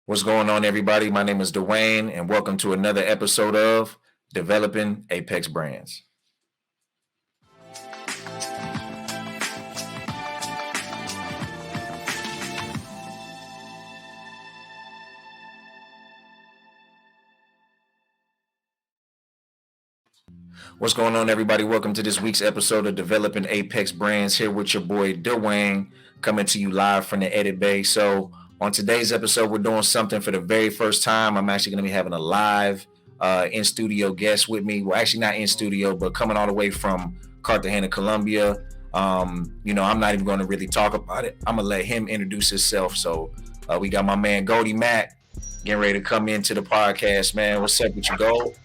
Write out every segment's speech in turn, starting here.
What's going on, everybody? My name is Dwayne, and welcome to another episode of Developing Apex Brands. What's going on, everybody? Welcome to this week's episode of Developing Apex Brands. Here with your boy Dwayne, coming to you live from the Edit Bay. So on today's episode, we're doing something for the very first time. I'm actually going to be having a live in-studio guest with me. Well, actually not in studio, but coming all the way from Cartagena, Colombia. I'm not even going to really talk about it. I'm going to let him introduce himself. So we got my man Goldie Mack getting ready to come into the podcast, man. What's up with you, Gold?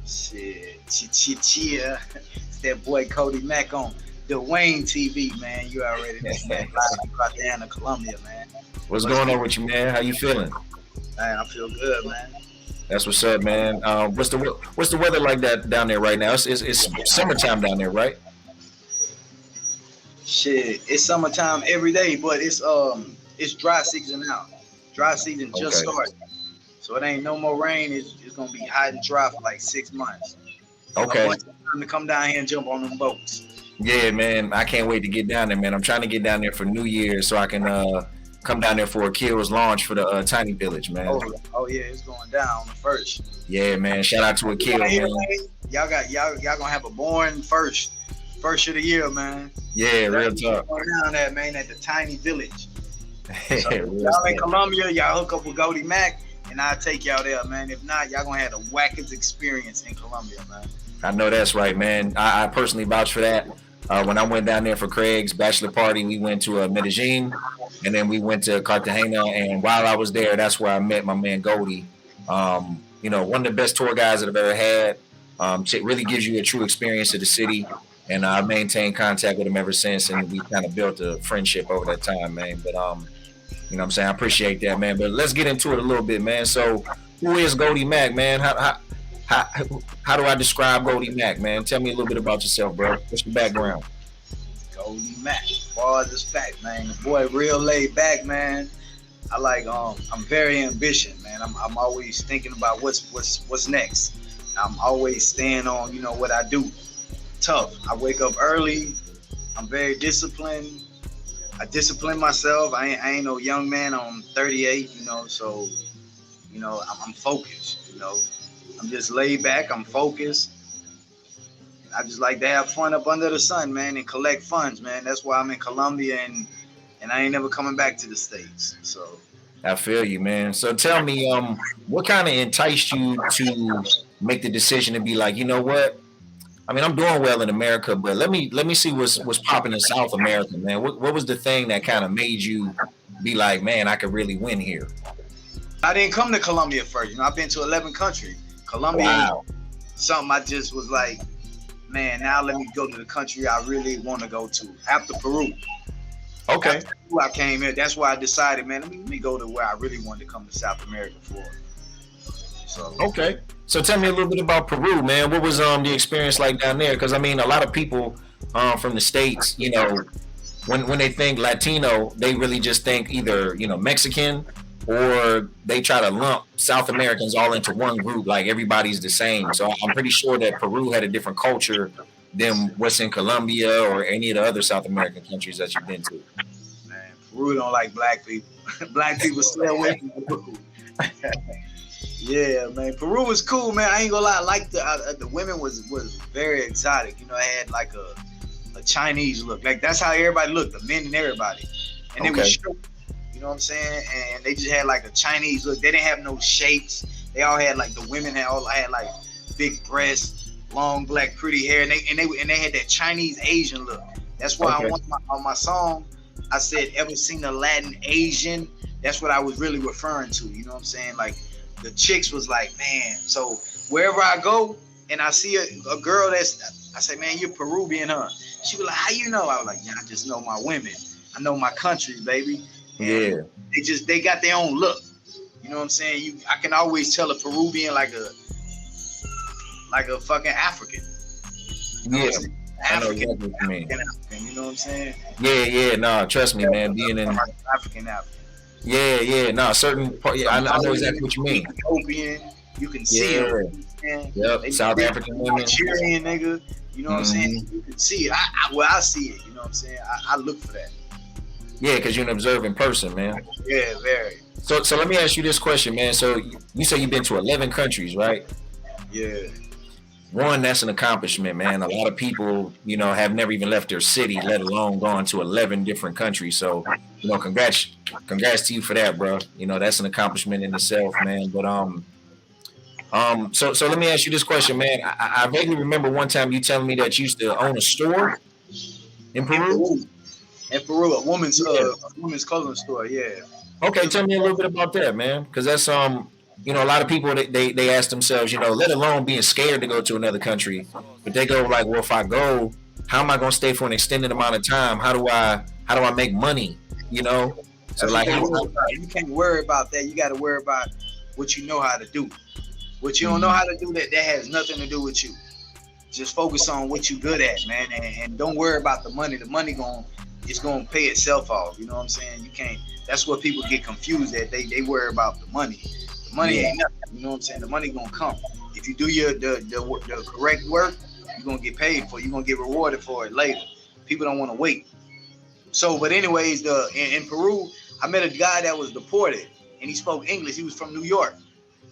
Shit, cheer. It's that boy Goldie Mack on Dwayne TV, man. You already know, man. Live in Cartagena, Colombia, man. What's going on with you, man? How you feeling? Man, I feel good, man. That's what's up, man. What's the weather like that down there right now? It's summertime down there, right? Shit, it's summertime every day, but it's dry season now. Dry season just started. So it ain't no more rain. It's gonna be hot and dry for like 6 months. Okay. I want time to come down here and jump on them boats. Yeah, man. I can't wait to get down there, man. I'm trying to get down there for New Year's so I can come down there for a Kills launch for the Tiny Village, man. Oh yeah, it's going down on the first. Yeah, man. Shout out to a Kill, man. Y'all gonna have a born first of the year, man. Yeah, real talk. Going down there, man, at the Tiny Village. So y'all talk. in Colombia, y'all hook up with Goldie Mack. And I'll take y'all there, man. If not, y'all gonna have the wackest experience in Colombia, man. I know that's right, man. I personally vouch for that. When I went down there for Craig's bachelor party, we went to Medellin, and then we went to Cartagena. And while I was there, that's where I met my man Goldie. One of the best tour guides that I've ever had. It really gives you a true experience of the city. And I've maintained contact with him ever since, and we kind of built a friendship over that time, man. But you know what I'm saying? I appreciate that, man. But let's get into it a little bit, man. So who is Goldie Mack, man? How do I describe Goldie Mack, man? Tell me a little bit about yourself, bro. What's your background? Goldie Mack, far as fact, man. The boy real laid back, man. I like I'm very ambitious, man. I'm always thinking about what's next. I'm always staying on, what I do. Tough. I wake up early. I'm very disciplined. I discipline myself. I ain't no young man. I'm 38, so, I'm focused, I'm just laid back. I'm focused. I just like to have fun up under the sun, man, and collect funds, man. That's why I'm in Colombia, and I ain't never coming back to the States, so. I feel you, man. So tell me, what kind of enticed you to make the decision to be like, you know what? I mean, I'm doing well in America, but let me see what's popping in South America, man. What was the thing that kind of made you be like, man, I could really win here? I didn't come to Colombia first. I've been to 11 countries. Colombia, wow. Something I just was like, man, now let me go to the country I really want to go to. After Peru. Okay. After Peru, I came here. That's why I decided, man, let me go to where I really wanted to come to South America for. So. Okay. So tell me a little bit about Peru, man. What was the experience like down there? Because I mean, a lot of people from the States, when they think Latino, they really just think either Mexican, or they try to lump South Americans all into one group, like everybody's the same. So I'm pretty sure that Peru had a different culture than what's in Colombia or any of the other South American countries that you've been to. Man, Peru don't like black people. Black people stay away from Peru. Yeah, man. Peru was cool, man. I ain't gonna lie. I liked the women was very exotic. I had like a Chinese look. Like that's how everybody looked, the men and everybody. And they was short, you know what I'm saying? And they just had like a Chinese look. They didn't have no shapes. They all had like the women had like big breasts, long black pretty hair, and they had that Chinese Asian look. That's why I want on my song. I said, ever seen a Latin Asian? That's what I was really referring to. You know what I'm saying? Like. The chicks was like, man, so wherever I go and I see a girl I say, man, you're Peruvian, huh? She was like, how you know? I was like, yeah, I just know my women. I know my countries, baby. And yeah. They got their own look. You know what I'm saying? I can always tell a Peruvian like a fucking African. You know yeah. African, I know exactly what you mean. African, you know what I'm saying? Yeah, no, trust me, man. Being in African. Yeah. No, certain part. Yeah, I know exactly what you mean. Ethiopian, you can see them. Yeah. Yep. They South African women. Nigerian nigga. You know what I'm saying? Mm-hmm. You can see it. I see it. You know what I'm saying? I look for that. Yeah, because you're an observing person, man. Yeah, very. So let me ask you this question, man. So you say you've been to 11 countries, right? Yeah. One, that's an accomplishment, man. A lot of people, have never even left their city, let alone gone to 11 different countries. So, congrats to you for that, bro. That's an accomplishment in itself, man. But so let me ask you this question, man. I vaguely remember one time you telling me that you used to own a store in Peru. In Peru, a woman's clothing store. Yeah. Okay, tell me a little bit about that, man. Because that's a lot of people they ask themselves, let alone being scared to go to another country, but they go like, well, if I go, how am I going to stay for an extended amount of time? How do I make money? So like, you can't worry about that. You got to worry about what you know how to do. What you don't know how to do, that has nothing to do with you. Just focus on what you good at, man, and don't worry about the money. The money it's gonna pay itself off. You know what I'm saying? You can't. That's what people get confused at. They worry about the money. The money ain't nothing. You know what I'm saying? The money gonna come if you do the correct work. You're gonna get paid for it. You're gonna get rewarded for it later. People don't want to wait. So, but anyways, in Peru, I met a guy that was deported, and he spoke English. He was from New York.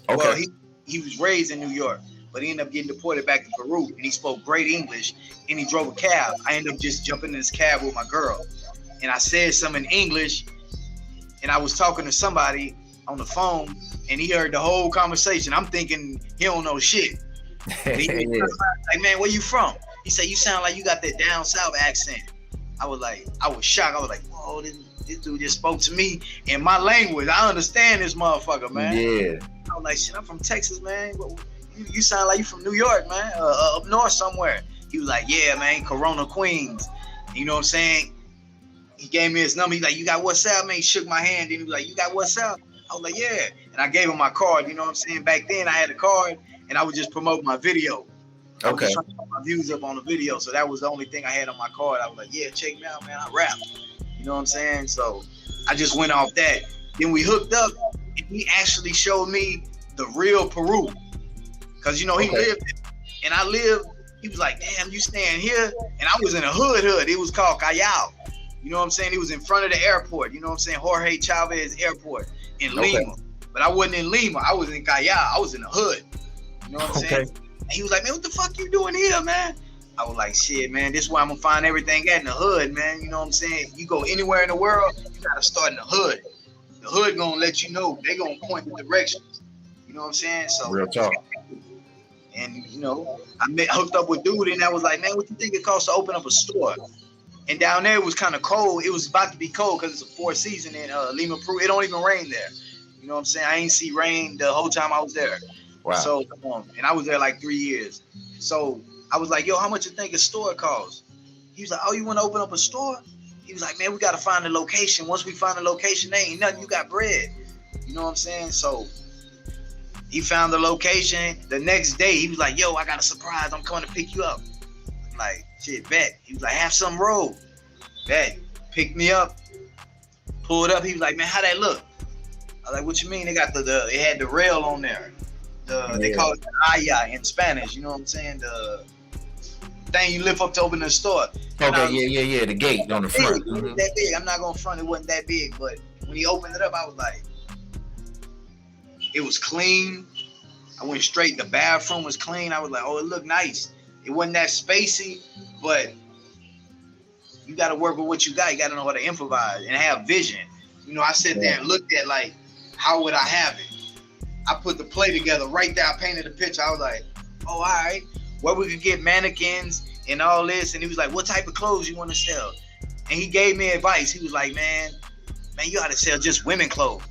Okay. Well, he was raised in New York, but he ended up getting deported back to Peru, and he spoke great English, and he drove a cab. I ended up just jumping in this cab with my girl, and I said something in English, and I was talking to somebody on the phone, and he heard the whole conversation. I'm thinking he don't know shit. He was like, man, where you from? He said, you sound like you got that down south accent. I was shocked. I was like, whoa, this dude just spoke to me in my language. I understand this motherfucker, man. Yeah. I was like, shit, I'm from Texas, man. You sound like you from New York, man. Up north somewhere. He was like, yeah, man, Corona, Queens. You know what I'm saying? He gave me his number. He's like, you got WhatsApp, man? He shook my hand. Then he was like, you got WhatsApp? I was like, yeah. And I gave him my card. You know what I'm saying? Back then, I had a card, and I would just promote my video. I was just trying to put my views up on the video. So that was the only thing I had on my card. I was like, yeah, check me out, man. I rap. You know what I'm saying? So I just went off that. Then we hooked up, and he actually showed me the real Peru. Because, he lived there. And I lived, he was like, damn, you staying here? And I was in a hood. It was called Callao. You know what I'm saying? It was in front of the airport. You know what I'm saying? Jorge Chavez Airport in Lima. But I wasn't in Lima. I was in Callao. I was in the hood. You know what I'm saying? And he was like, man, what the fuck you doing here, man? I was like, shit, man, this is where I'm going to find everything at in the hood, man. You know what I'm saying? You go anywhere in the world, you got to start in the hood. The hood going to let you know. They going to point the directions. You know what I'm saying? So real talk. And, I hooked up with dude, and I was like, man, what you think it costs to open up a store? And down there, it was kind of cold. It was about to be cold because it's a 4th season in Lima, Peru. It don't even rain there. You know what I'm saying? I ain't see rain the whole time I was there. Wow. So, and I was there like 3 years. So I was like, yo, how much you think a store costs? He was like, oh, you want to open up a store? He was like, man, we got to find a location. Once we find a location, there ain't nothing. You got bread. You know what I'm saying? So he found the location. The next day, he was like, yo, I got a surprise. I'm coming to pick you up. I'm like, shit, bet. He was like, have some road. Bet. Picked me up. Pulled up. He was like, man, how that look? I was like, what you mean? They got it had the rail on there. They call it the aya in Spanish. You know what I'm saying? The thing you lift up to open the store. Okay, yeah. The gate on the front. It wasn't that big. I'm not going to front. It wasn't that big. But when he opened it up, I was like, it was clean. I went straight. The bathroom was clean. I was like, oh, it looked nice. It wasn't that spacey, but you got to work with what you got. You got to know how to improvise and have vision. I sat there and looked at, like, how would I have it? I put the play together right there. I painted a picture. I was like, oh, all right. Where we could get mannequins and all this. And he was like, what type of clothes you want to sell? And he gave me advice. He was like, man, you got to sell just women clothes.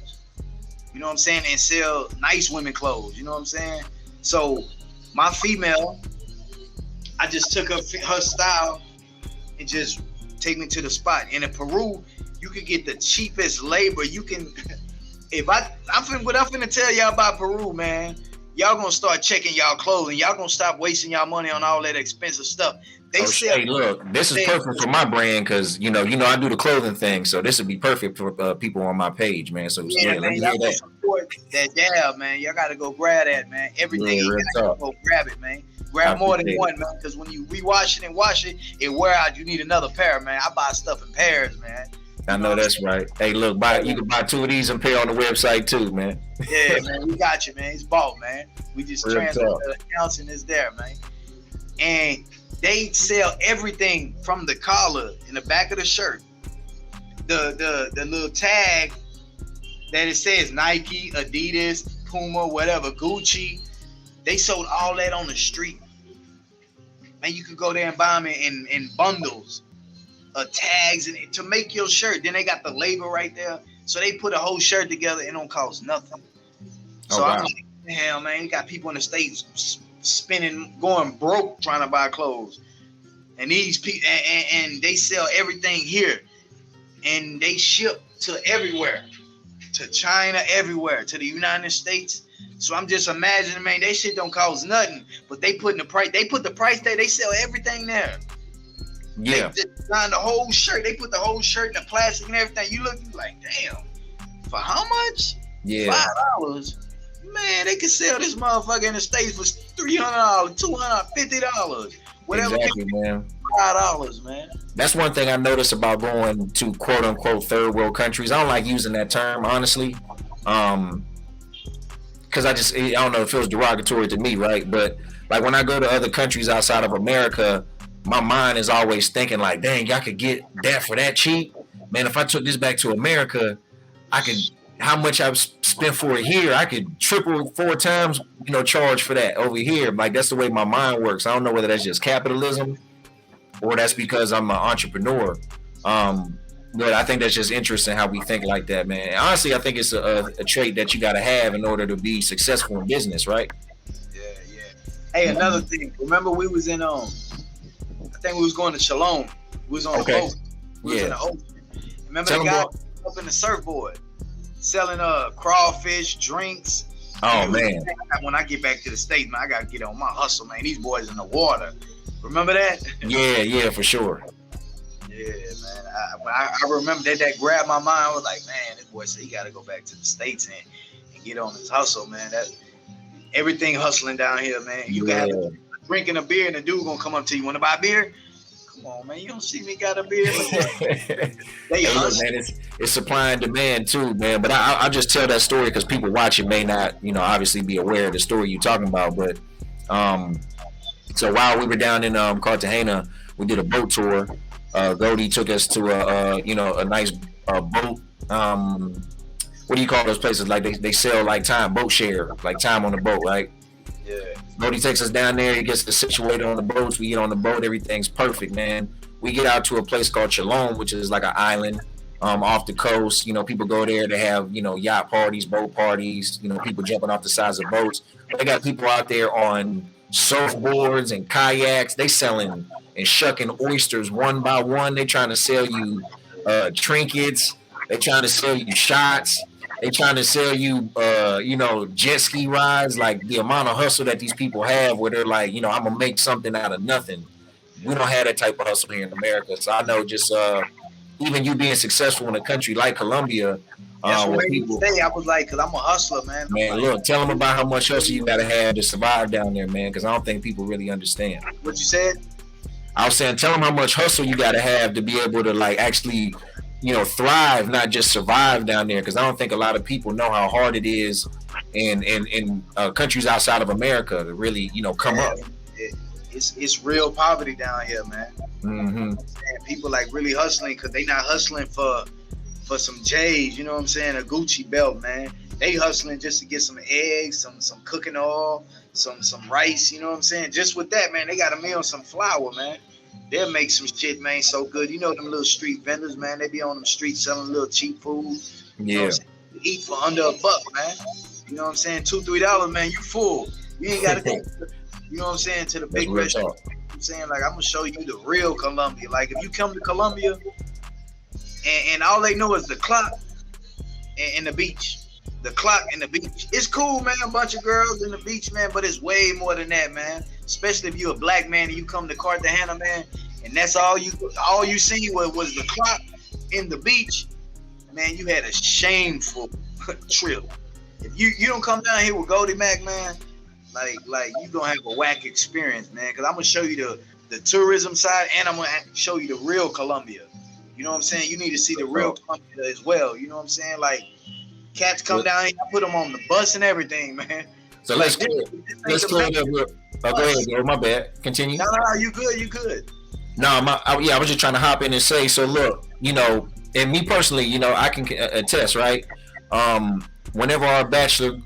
You know what I'm saying? And sell nice women clothes. You know what I'm saying? So my female, I just took her style and just take me to the spot. And in Peru, you could get the cheapest labor. You can, what I'm finna tell y'all about Peru, man. y'all gonna start checking y'all clothing. Y'all gonna stop wasting y'all money on all that expensive stuff. They sell. Hey, look, this is perfect for my brand because you know I do the clothing thing, so this would be perfect for people on my page, man. So yeah, man, y'all go support that dab, man. Y'all gotta go grab that, man. Everything you gotta go grab it, man. Grab more than one, man, because when you rewash it and wash it, it wear out. You need another pair, man. I buy stuff in pairs, man. I know that's right. Hey, look, you can buy 2 of these and pay on the website too, man. Yeah, man, we got you, man. It's bought, man. We just transfer the accounts and it's there, man. And they sell everything from the collar in the back of the shirt, the little tag that it says Nike, Adidas, Puma, whatever, Gucci. They sold all that on the street. Man, you could go there and buy them in bundles of tags and to make your shirt. Then they got the label right there. So they put a whole shirt together. It don't cost nothing. So I'm like, hell, man, you got people in the States spending, going broke trying to buy clothes. And these people, and they sell everything here. And they ship to everywhere. To China, everywhere. To the United States. So I'm just imagining, man, that shit don't cost nothing. But they put the price there. They sell everything there. Yeah. They designed the whole shirt. They put the whole shirt in the plastic and everything. You look like, damn. For how much? Yeah. $5. Man, they can sell this motherfucker in the States for $300, $250, whatever. Exactly, man. $5, man. That's one thing I noticed about going to quote unquote third world countries. I don't like using that term, honestly. Because I don't know, it feels derogatory to me, right? But like when I go to other countries outside of America, my mind is always thinking like, dang, y'all could get that for that cheap. Man, if I took this back to America, I could, how much I've spent for it here, I could triple 4 times, charge for that over here. Like that's the way my mind works. I don't know whether that's just capitalism or that's because I'm an entrepreneur. But I think that's just interesting how we think like that, man. Honestly, I think it's a trait that you got to have in order to be successful in business, right? Yeah. Hey, another thing. Remember we was in I think we was going to Shalom. We was on a boat. We was in the ocean. Remember the guy up in the surfboard selling crawfish, drinks. Oh man. When I get back to the States, man, I gotta get on my hustle, man. These boys in the water. Remember that? Yeah, for sure. Yeah, man. I remember that grabbed my mind. I was like, man, this boy said he got to go back to the States and get on his hustle, man. That everything hustling down here, man. You can have drinking a beer and the dude gonna come up to you. Want to buy beer? Come on, man. You don't see me got a beer. They hustle. Man, it's supply and demand too, man. But I'll just tell that story because people watching may not, obviously be aware of the story you're talking about. But so while we were down in Cartagena, we did a boat tour. Goldie took us to a nice boat. What do you call those places? Like they sell like time, boat share, like time on the boat, right? Yeah. Goldie takes us down there. He gets us situated on the boats. We get on the boat. Everything's perfect, man. We get out to a place called Shalom, which is like an island off the coast. People go there to have yacht parties, boat parties. People jumping off the sides of boats. They got people out there on surfboards and kayaks. They selling and shucking oysters one by one. They trying to sell you trinkets. They trying to sell you shots. They trying to sell you jet ski rides. Like the amount of hustle that these people have where they're like, I'm gonna make something out of nothing. We don't have that type of hustle here in America. So I know just even you being successful in a country like Colombia. That's what people say. I was like, because I'm a hustler, man. Man, look, tell them about how much hustle you got to have to survive down there, man, because I don't think people really understand. What you said? I was saying, tell them how much hustle you got to have to be able to like actually, thrive, not just survive down there. Because I don't think a lot of people know how hard it is in countries outside of America to really, come up. It's real poverty down here, man. Mm-hmm. And people like really hustling because they not hustling for some J's, you know what I'm saying, a Gucci belt, man. They hustling just to get some eggs, some cooking oil, some rice, you know what I'm saying? Just with that, man, they got a meal and some flour, man. They'll make some shit, man, so good. You know them little street vendors, man, they be on them streets selling little cheap food. You know what I'm eat for under $1, man. You know what I'm saying? $2-3, man, you full. You ain't gotta go, you know what I'm saying, to the big restaurant. You know what I'm saying? Like, I'm gonna show you the real Colombia. Like, if you come to Colombia and all they know is the clock and the beach. the clock and the beach. It's cool, man. A bunch of girls in the beach, man, but it's way more than that, man. Especially if you're a black man and you come to Cartagena, man, and that's all you seen was the clock in the beach. Man, you had a shameful trip. If you don't come down here with Goldie Mack, man, like you gonna have a whack experience, man. Because I'm gonna show you the tourism side, and I'm gonna show you the real Colombia. You know what I'm saying? You need to see the real Colombia as well. You know what I'm saying? Like, cats come down here, I put them on the bus and everything, man. So let's clear that. Oh, go ahead, bro. My bad. Continue. No, you good. No, I was just trying to hop in and say. So look, and me personally, I can attest, right? Whenever our bachelor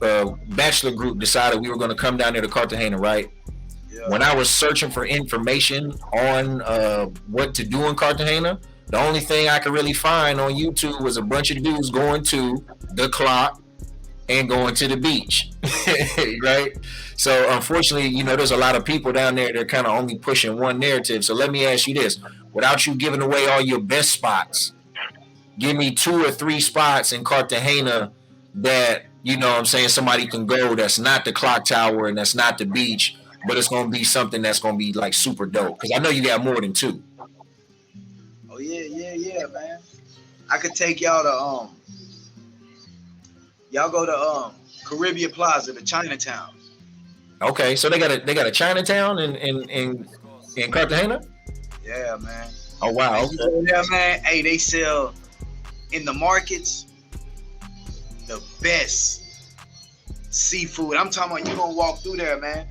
group decided we were going to come down there to Cartagena, right? Yeah. When I was searching for information on what to do in Cartagena, the only thing I could really find on YouTube was a bunch of dudes going to the clock and going to the beach, right? So unfortunately, there's a lot of people down there that are kind of only pushing one narrative. So let me ask you this: without you giving away all your best spots, give me 2 or 3 spots in Cartagena that, somebody can go that's not the clock tower and that's not the beach, but it's going to be something that's going to be like super dope. Because I know you got more than 2. Oh, yeah, man. I could take y'all to, y'all go to Caribbean Plaza, to Chinatown. Okay, so they got a Chinatown in Cartagena? Yeah, man. Oh, wow. Okay. Yeah, man. Hey, they sell in the markets the best seafood. I'm talking about, you gonna walk through there, man.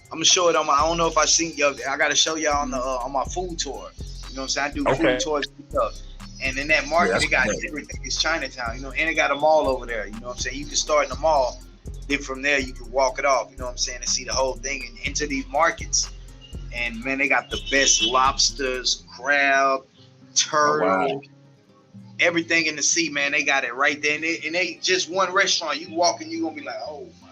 I'm gonna show it on I don't know if I seen y'all. I gotta show y'all on my food tour. You know what I'm saying? I do food tours and stuff. And in that market, they got everything. It's Chinatown, and they got a mall over there. You know what I'm saying? You can start in the mall, then from there you can walk it off. You know what I'm saying? And see the whole thing and into these markets. And man, they got the best lobsters, crab, turtle. Everything in the sea, man, they got it right there. And they just one restaurant. You walk in, you gonna be like, oh my.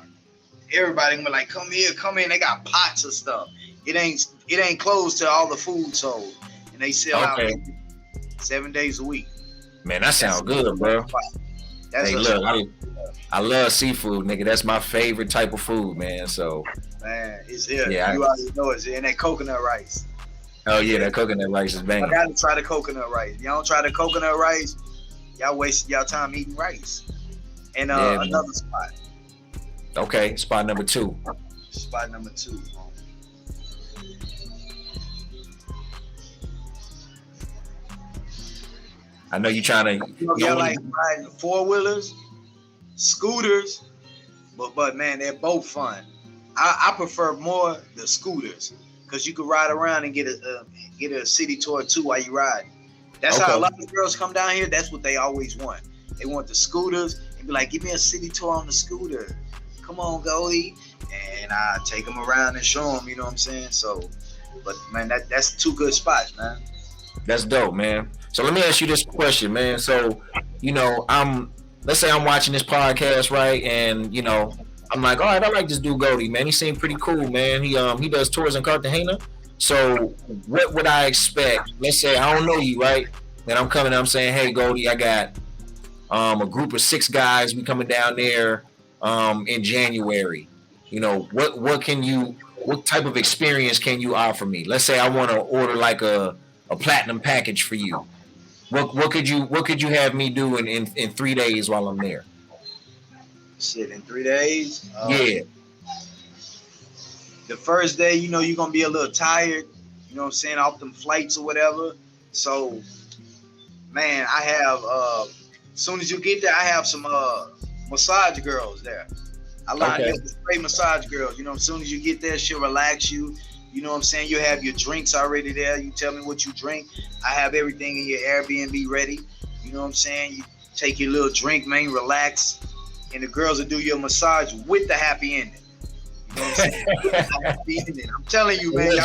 Everybody gonna be like, come in. They got pots of stuff. It ain't closed to all the food sold. And they sell out 7 days a week. Man, that sounds good, bro. Hey, look, I love seafood, nigga. That's my favorite type of food, man. So man, it's here. Yeah, you already know it's here. And that coconut rice. Oh yeah, that coconut rice is banging. I gotta try the coconut rice. Y'all don't try the coconut rice, y'all wasting y'all time eating rice. And another spot. Okay, spot number 2. Spot number 2. I know you're trying to. Y'all like riding 4-wheelers, scooters, but man, they're both fun. I prefer more the scooters. Because you could ride around and get a city tour too while you ride. That's how a lot of girls come down here. That's what they always want. They want the scooters and be like, give me a city tour on the scooter. Come on, Goldie. And I take them around and show them, you know what I'm saying? So, but man, that's 2 good spots, man. That's dope, man. So let me ask you this question, man. So, let's say I'm watching this podcast, right? And, I'm like, all right, I like this dude Goldie, man. He seemed pretty cool, man. He does tours in Cartagena. So what would I expect? Let's say I don't know you, right? And I'm coming, I'm saying, hey Goldie, I got a group of 6 guys. We coming down there in January. What type of experience can you offer me? Let's say I want to order like a platinum package for you. What could you have me do in 3 days while I'm there? Shit, in 3 days? Yeah. The first day, you're going to be a little tired, you know what I'm saying, off them flights or whatever. So, man, I have, as soon as you get there, I have some massage girls there. I like great massage girls. As soon as you get there, she'll relax you. You know what I'm saying? You have your drinks already there. You tell me what you drink. I have everything in your Airbnb ready. You know what I'm saying? You take your little drink, man, relax. And the girls will do your massage with the happy ending. You know what I'm saying? With the happy ending. I'm telling you, man,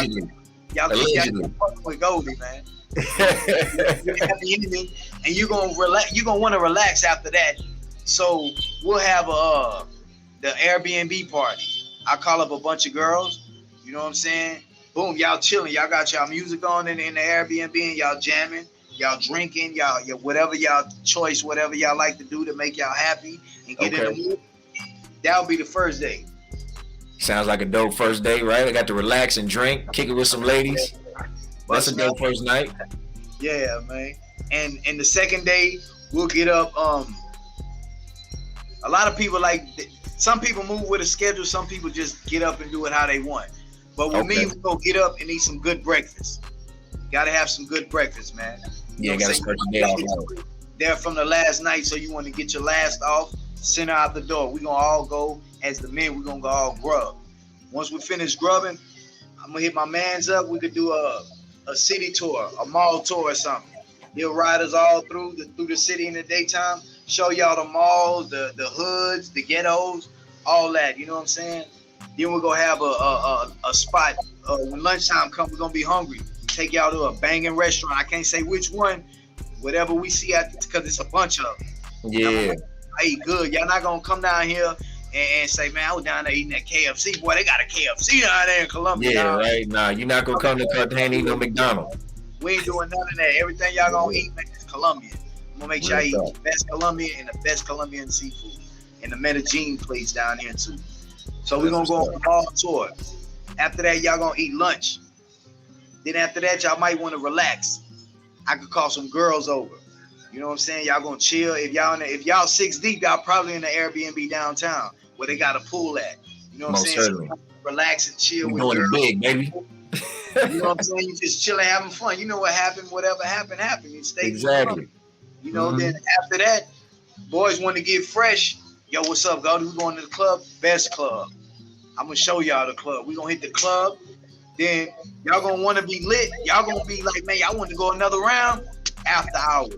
y'all fucking with Goldie, man. Happy ending, and you're gonna relax. You're gonna want to relax after that. So we'll have the Airbnb party. I call up a bunch of girls. You know what I'm saying? Boom, y'all chilling. Y'all got y'all music on in the Airbnb and y'all jamming. y'all drinking, y'all whatever y'all choice, whatever y'all like to do to make y'all happy and get in the mood. That'll be the first day. Sounds like a dope first day, right? I got to relax and drink, kick it with some ladies. That's a dope first night. Yeah, man. And the second day, we'll get up. A lot of people some people move with a schedule. Some people just get up and do it how they want. But with me, we go get up and eat some good breakfast. Gotta have some good breakfast, man. Yeah, gotta start the day off. There from the last night, so you want to get your last off. Send her out the door. We gonna all go as the men. We gonna go all grub. Once we finish grubbing, I'm gonna hit my mans up. We could do a city tour, a mall tour or something. He'll ride us all through the city in the daytime. Show y'all the malls, the hoods, the ghettos, all that. You know what I'm saying? Then we're gonna have a spot. When lunchtime comes, we're gonna be hungry. Take y'all to a banging restaurant. I can't say which one. Whatever we see because it's a bunch of them. Yeah. I eat good. Y'all not gonna come down here and say, man, I was down there eating that KFC. Boy, they got a KFC down there in Colombia. Yeah, right. Nah, you're not gonna come to Cartagena eat no McDonald's. We ain't doing none of that. Everything y'all gonna eat, man, is Colombian. I'm gonna make sure I eat the best Colombian and the best Colombian seafood. And the Medellin place down here too. So we're gonna go on a mall tour. After that, y'all gonna eat lunch. Then after that, y'all might want to relax. I could call some girls over. You know what I'm saying? Y'all gonna chill. If y'all 6 deep, y'all probably in the Airbnb downtown where they got a pool at. You know what I'm saying? Certainly. So relax and chill with doing girls. Big, baby. You know what I'm saying? You just chilling, having fun. You know what happened? Whatever happened, happened. You stay exactly. Fun. You know. Then after that, boys want to get fresh. Yo, what's up, Goldie? We going to the club. Best club. I'm gonna show y'all the club. We gonna hit the club. Then y'all gonna want to be lit. Y'all gonna be like, man, y'all want to go another round? After hours.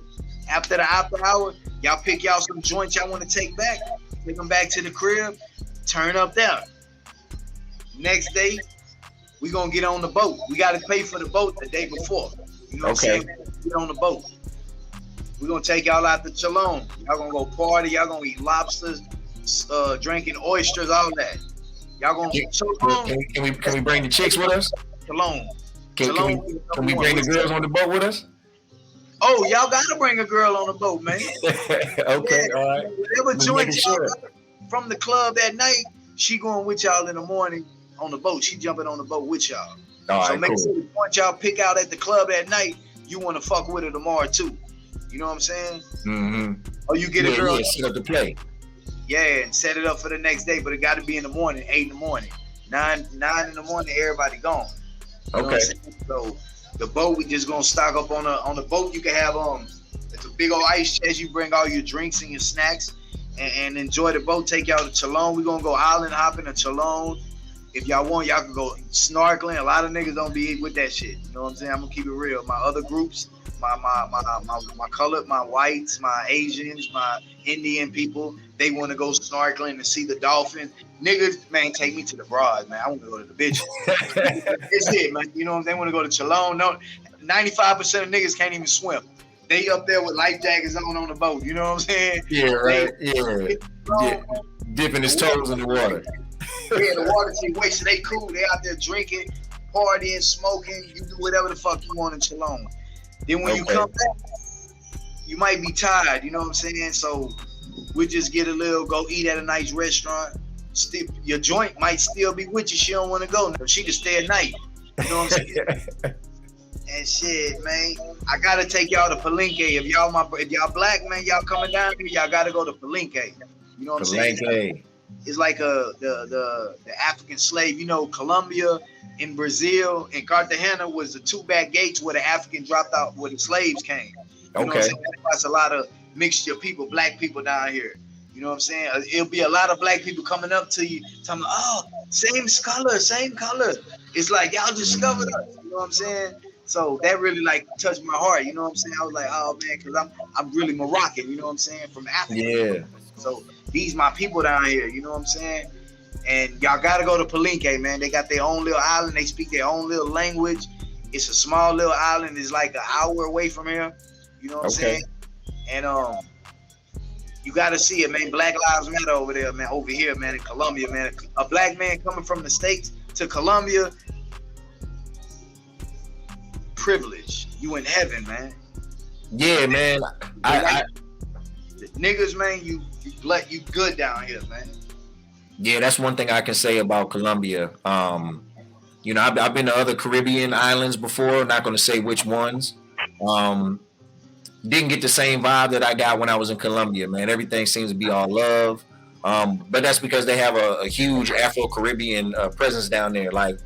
After the after hour, y'all pick y'all some joints y'all want to take back. Take them back to the crib. Turn up there. Next day, we gonna get on the boat. We gotta pay for the boat the day before. You know what I'm saying? Get on the boat. We're gonna take y'all out to Cholon. Y'all gonna go party. Y'all gonna eat lobsters, drinking oysters, all that. Y'all gonna can we bring the chicks with us? Cholon. Can we bring the girls on the boat with us? Oh, y'all gotta bring a girl on the boat, man. Okay, all right. Whatever joint y'all from the club that night, she going with y'all in the morning on the boat. She jumping on the boat with y'all. So make sure the joint y'all pick out at the club that night, you want to fuck with her tomorrow too. You know what I'm saying? Mm-hmm. Or you get a girl. Yeah, set up the play. Yeah, and set it up for the next day, but it got to be in the morning, 8 in the morning. 9 in the morning, everybody gone. You know what I'm saying? So the boat, we just gonna stock up on the boat. You can have it's a big old ice chest. You bring all your drinks and your snacks and enjoy the boat. Take y'all to Cholon. We gonna go island hopping to Cholon. If y'all want, y'all can go snorkeling. A lot of niggas don't be with that shit. You know what I'm saying? I'm gonna keep it real. My other groups, my colored, my whites, my Asians, my Indian people, they want to go snorkeling and see the dolphins. Niggas, man, take me to the broad, man. I want to go to the bitches. It's it, man. You know what I'm saying? They want to go to Cholon. No, 95% of niggas can't even swim. They up there with life jackets on the boat. You know what I'm saying? Yeah, right. Yeah. Dipping his toes in the water. Yeah, the water team wait, so they cool. They out there drinking, partying, smoking. You do whatever the fuck you want in Cholon. Then when you come back, you might be tired. You know what I'm saying? So we just get go eat at a nice restaurant. Your joint might still be with you. She don't want to go. She can stay at night. You know what I'm saying? And shit, man, I gotta take y'all to Palenque. If y'all black, man, y'all coming down here, y'all gotta go to Palenque. You know what I'm saying? It's like the African slave. You know, Colombia and Brazil and Cartagena was the two back gates where the African dropped out, where the slaves came. You know what I'm saying? That's a lot of mixture of people, black people down here. You know what I'm saying? It'll be a lot of black people coming up to you, telling me, oh, same color. It's like, y'all discovered us. You know what I'm saying? So that really like touched my heart. You know what I'm saying? I was like, oh man, because I'm really Moroccan. You know what I'm saying? From Africa. Yeah. So these my people down here. You know what I'm saying? And y'all gotta go to Palenque, man. They got their own little island. They speak their own little language. It's a small little island. It's like an hour away from here. You know what I'm saying? And you gotta see it, man. Black Lives Matter over there, man. Over here, man, in Colombia, man. A black man coming from the States to Colombia, privilege. You in heaven, man. Yeah, man. Like, niggas, man, you good down here, man. Yeah, that's one thing I can say about Colombia. I've been to other Caribbean islands before. Not going to say which ones. Um, didn't get the same vibe that I got when I was in Colombia, man. Everything seems to be all love. But that's because they have a huge Afro-Caribbean presence down there. Like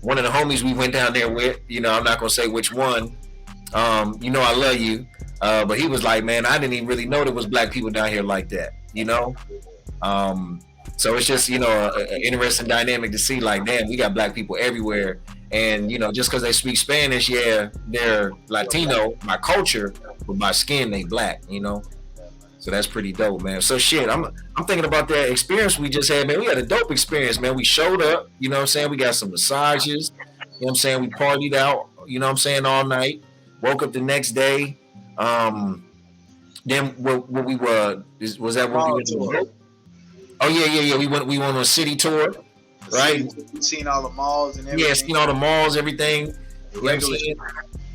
one of the homies we went down there with, I'm not going to say which one. I love you. But he was like, man, I didn't even really know there was black people down here like that, So it's just, an interesting dynamic to see, like, damn, we got black people everywhere. And, just because they speak Spanish, yeah, they're Latino, by culture, but by skin, they black, So that's pretty dope, man. So shit, I'm thinking about that experience we just had, man. We had a dope experience, man. We showed up, you know what I'm saying? We got some massages, you know what I'm saying? We partied out, you know what I'm saying, all night. Woke up the next day. Then what we were, was that what we went to? Oh yeah. We went on a city tour, right? Seen all the malls and everything. Yeah, seen all the malls, everything. You know what I'm saying?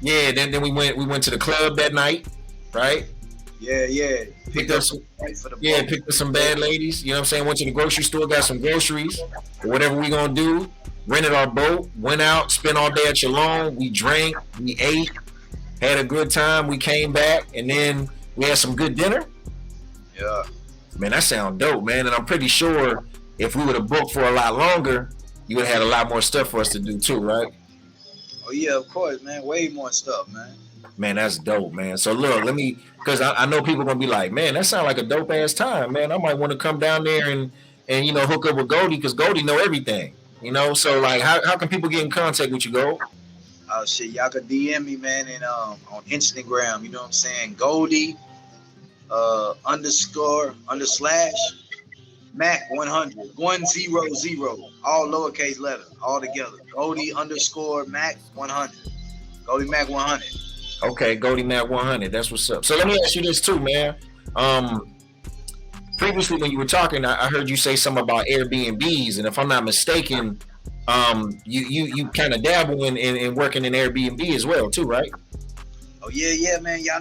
Yeah. Then we went to the club that night, right? Yeah. Picked up some bad ladies. You know what I'm saying? Went to the grocery store, got some groceries, or whatever we gonna do. Rented our boat, went out, spent all day at Chalon. We drank, we ate, had a good time. We came back, and then we had some good dinner. Yeah. Man, that sounds dope, man. And I'm pretty sure if we would have booked for a lot longer, you would have had a lot more stuff for us to do too, right? Oh yeah, of course, man. Way more stuff, man. Man, that's dope, man. So look, because I know people are gonna be like, man, that sounds like a dope ass time, man. I might want to come down there and hook up with Goldie, because Goldie know everything, So like, how can people get in contact with you, Gold? Oh shit, y'all can DM me, man, and on Instagram. You know what I'm saying? Goldie __ Mac 100 100, all lowercase letter, all together. Goldie _ Mac 100. Goldie Mac 100. Okay, Goldie Mack 100. That's what's up. So let me ask you this too, man. Previously when you were talking, I heard you say something about Airbnbs, and if I'm not mistaken, you kind of dabble in working in Airbnb as well too, right? Oh yeah, man. Y'all.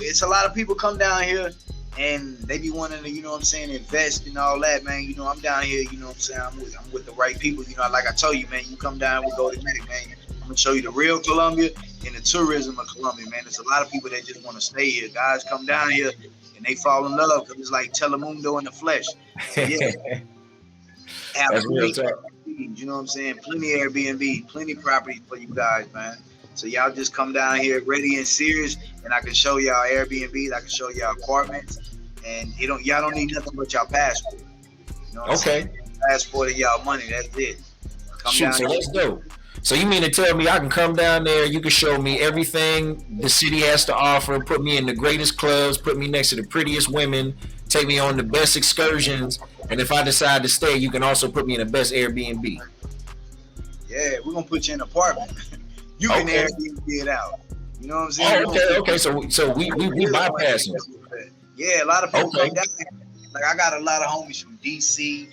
It's a lot of people come down here and they be wanting to, invest and all that, man. I'm down here, I'm saying, I'm with the right people. Like I told you, man, you come down with Goldie Mack, man. I'm gonna show you the real Colombia and the tourism of Colombia, man. There's a lot of people that just want to stay here. Guys come down here and they fall in love because it's like Telemundo in the flesh. So, yeah. That's real talk. You know what I'm saying? Plenty of Airbnb, plenty of property for you guys, man. So y'all just come down here ready and serious, and I can show y'all Airbnbs, I can show y'all apartments, and y'all don't need nothing but y'all passport. You know what I'm saying? Passport and y'all money, that's it. Shoot, so that's dope. So you mean to tell me I can come down there, you can show me everything the city has to offer, put me in the greatest clubs, put me next to the prettiest women, take me on the best excursions, and if I decide to stay, you can also put me in the best Airbnb. Yeah, we're gonna put you in an apartment. You can Airbnb it out. You know what I'm saying? Okay. So we bypassing. Yeah, a lot of people come down here. Like I got a lot of homies from DC,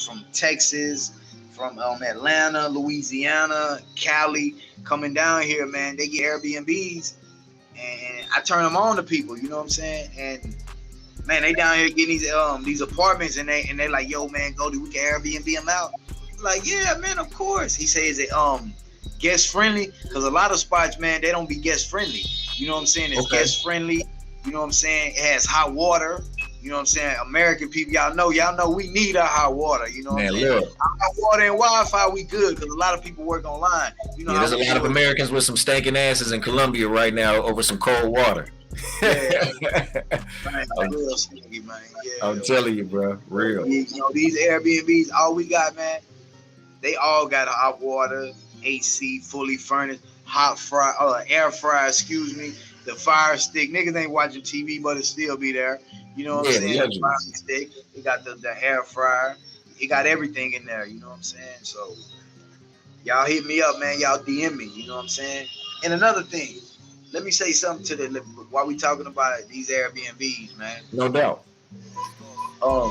from Texas, from Atlanta, Louisiana, Cali, coming down here, man. They get Airbnbs, and I turn them on to people. You know what I'm saying? And man, they down here getting these apartments, and they like, yo, man, Goldie, we can Airbnb them out. I'm like, yeah, man, of course. He says it guest friendly, because a lot of spots, man, they don't be guest friendly. You know what I'm saying? It's guest friendly. You know what I'm saying? It has hot water. You know what I'm saying? American people, y'all know we need our hot water. You know what I'm saying? Hot water and Wi-Fi, we good, because a lot of people work online. There's a lot of Americans with some stinking asses in Colombia right now over some cold water. Yeah, man, real stinky, man. Yeah, I'm telling you, bro, real. These Airbnbs, all we got, man, they all got hot water, AC, fully furnished, air fryer, the fire stick. Niggas ain't watching TV, but it still be there. You know what I'm saying? The fire stick. It got the air fryer. It got everything in there. You know what I'm saying? So y'all hit me up, man. Y'all DM me. You know what I'm saying? And another thing, let me say something while we talking about these Airbnbs, man. No doubt. I'm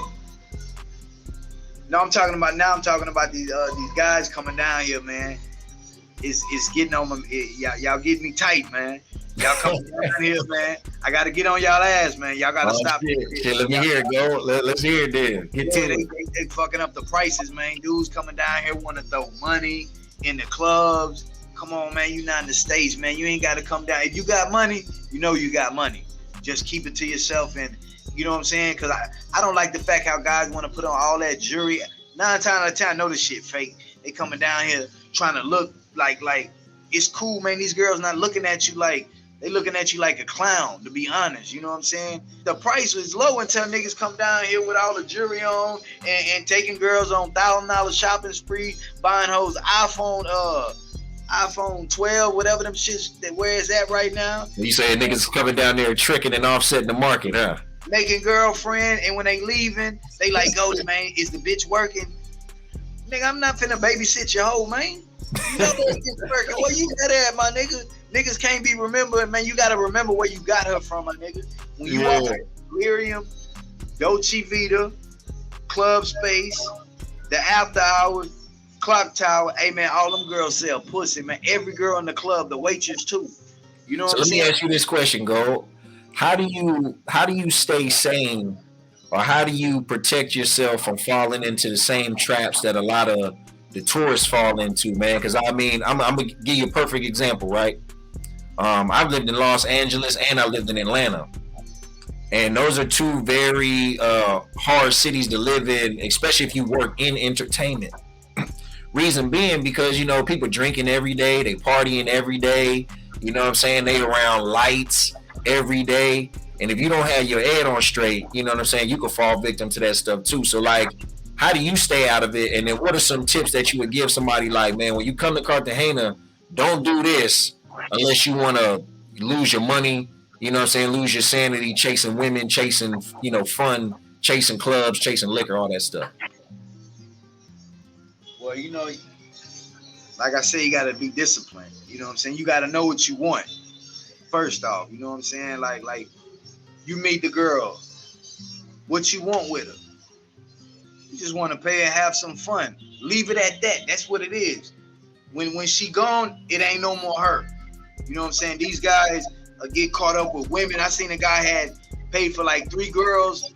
talking about these guys coming down here, man. It's getting on my y'all getting me tight, man. Y'all come down here, man. I gotta get on y'all ass, man. Y'all gotta Oh stop. shit. Let me hear it, go. Let's hear it then. Get Yeah, to it. they fucking up the prices, man. Dudes coming down here want to throw money in the clubs. Come on, man. You not in the States, man. You ain't got to come down. If you got money, you know you got money. Just keep it to yourself, and you know what I'm saying? Because I don't like the fact how guys want to put on all that jewelry. 9 times out of 10, I know this shit fake. They coming down here trying to look like it's cool, man. These girls not looking at you like they looking at you like a clown, to be honest. You know what I'm saying? The price was low until niggas come down here with all the jewelry on and taking girls on $1,000 shopping spree, buying hoes iPhone 12, whatever them shits that where is that right now. You say niggas coming down there tricking and offsetting the market, huh? Making girlfriend, and when they leaving, they like, Goldie, man, is the bitch working? Nigga, I'm not finna babysit your hoe, man. You know that bitch working. Where you got at, my nigga? Niggas can't be remembering, man. You gotta remember where you got her from, my nigga. When you walk in Delirium, Dolce Vita, Club Space, the After Hours, Clock Tower, hey man, all them girls sell pussy, man. Every girl in the club, the waitress too. You know what I'm saying? Let me ask you this question, Gold. How do you stay sane, or how do you protect yourself from falling into the same traps that a lot of the tourists fall into, man? Because I mean, I'm gonna give you a perfect example, right? I've lived in Los Angeles and I lived in Atlanta, and those are two very hard cities to live in, especially if you work in entertainment. Reason being because, you know, people drinking every day, they partying every day, you know what I'm saying? They around lights every day. And if you don't have your head on straight, you know what I'm saying, you could fall victim to that stuff too. So like, how do you stay out of it? And then what are some tips that you would give somebody like, man, when you come to Cartagena, don't do this unless you want to lose your money, you know what I'm saying, lose your sanity, chasing women, chasing, you know, fun, chasing clubs, chasing liquor, all that stuff. Well, you know, like I said, you got to be disciplined. You know what I'm saying? You got to know what you want. First off, you know what I'm saying? Like you meet the girl, what you want with her. You just want to pay and have some fun. Leave it at that. That's what it is. When she gone, it ain't no more her. You know what I'm saying? These guys get caught up with women. I seen a guy had paid for like 3 girls,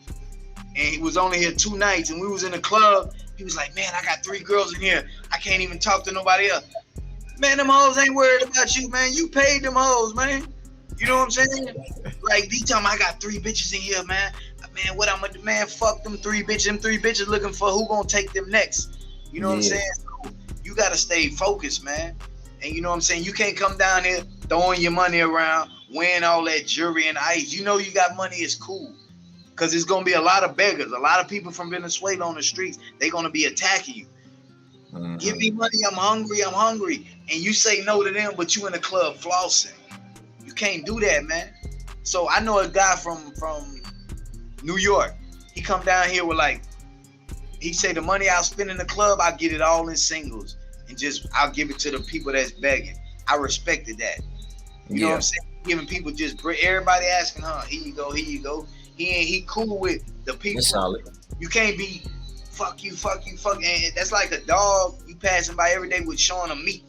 and he was only here 2 nights, and we was in the club. He was like, man, I got 3 girls in here. I can't even talk to nobody else. Man, them hoes ain't worried about you, man. You paid them hoes, man. You know what I'm saying? Like, these time I got 3 bitches in here, man. Man, what I'm gonna do, man? Fuck them 3 bitches. Them 3 bitches looking for who gonna take them next. You know what I'm saying? So you gotta stay focused, man. And you know what I'm saying? You can't come down here throwing your money around, wearing all that jewelry and ice. You know you got money, it's cool. Because there's going to be a lot of beggars, a lot of people from Venezuela on the streets. They're going to be attacking you. Mm-hmm. Give me money, I'm hungry. And you say no to them, but you in the club flossing. You can't do that, man. So I know a guy from New York. He come down here with like, he say the money I'll spend in the club, I'll get it all in singles. And just, I'll give it to the people that's begging. I respected that. You know what I'm saying? Giving people just, everybody asking, here you go. He cool with the people. Solid. You can't be fuck you. And that's like a dog you passing by every day with showing him meat.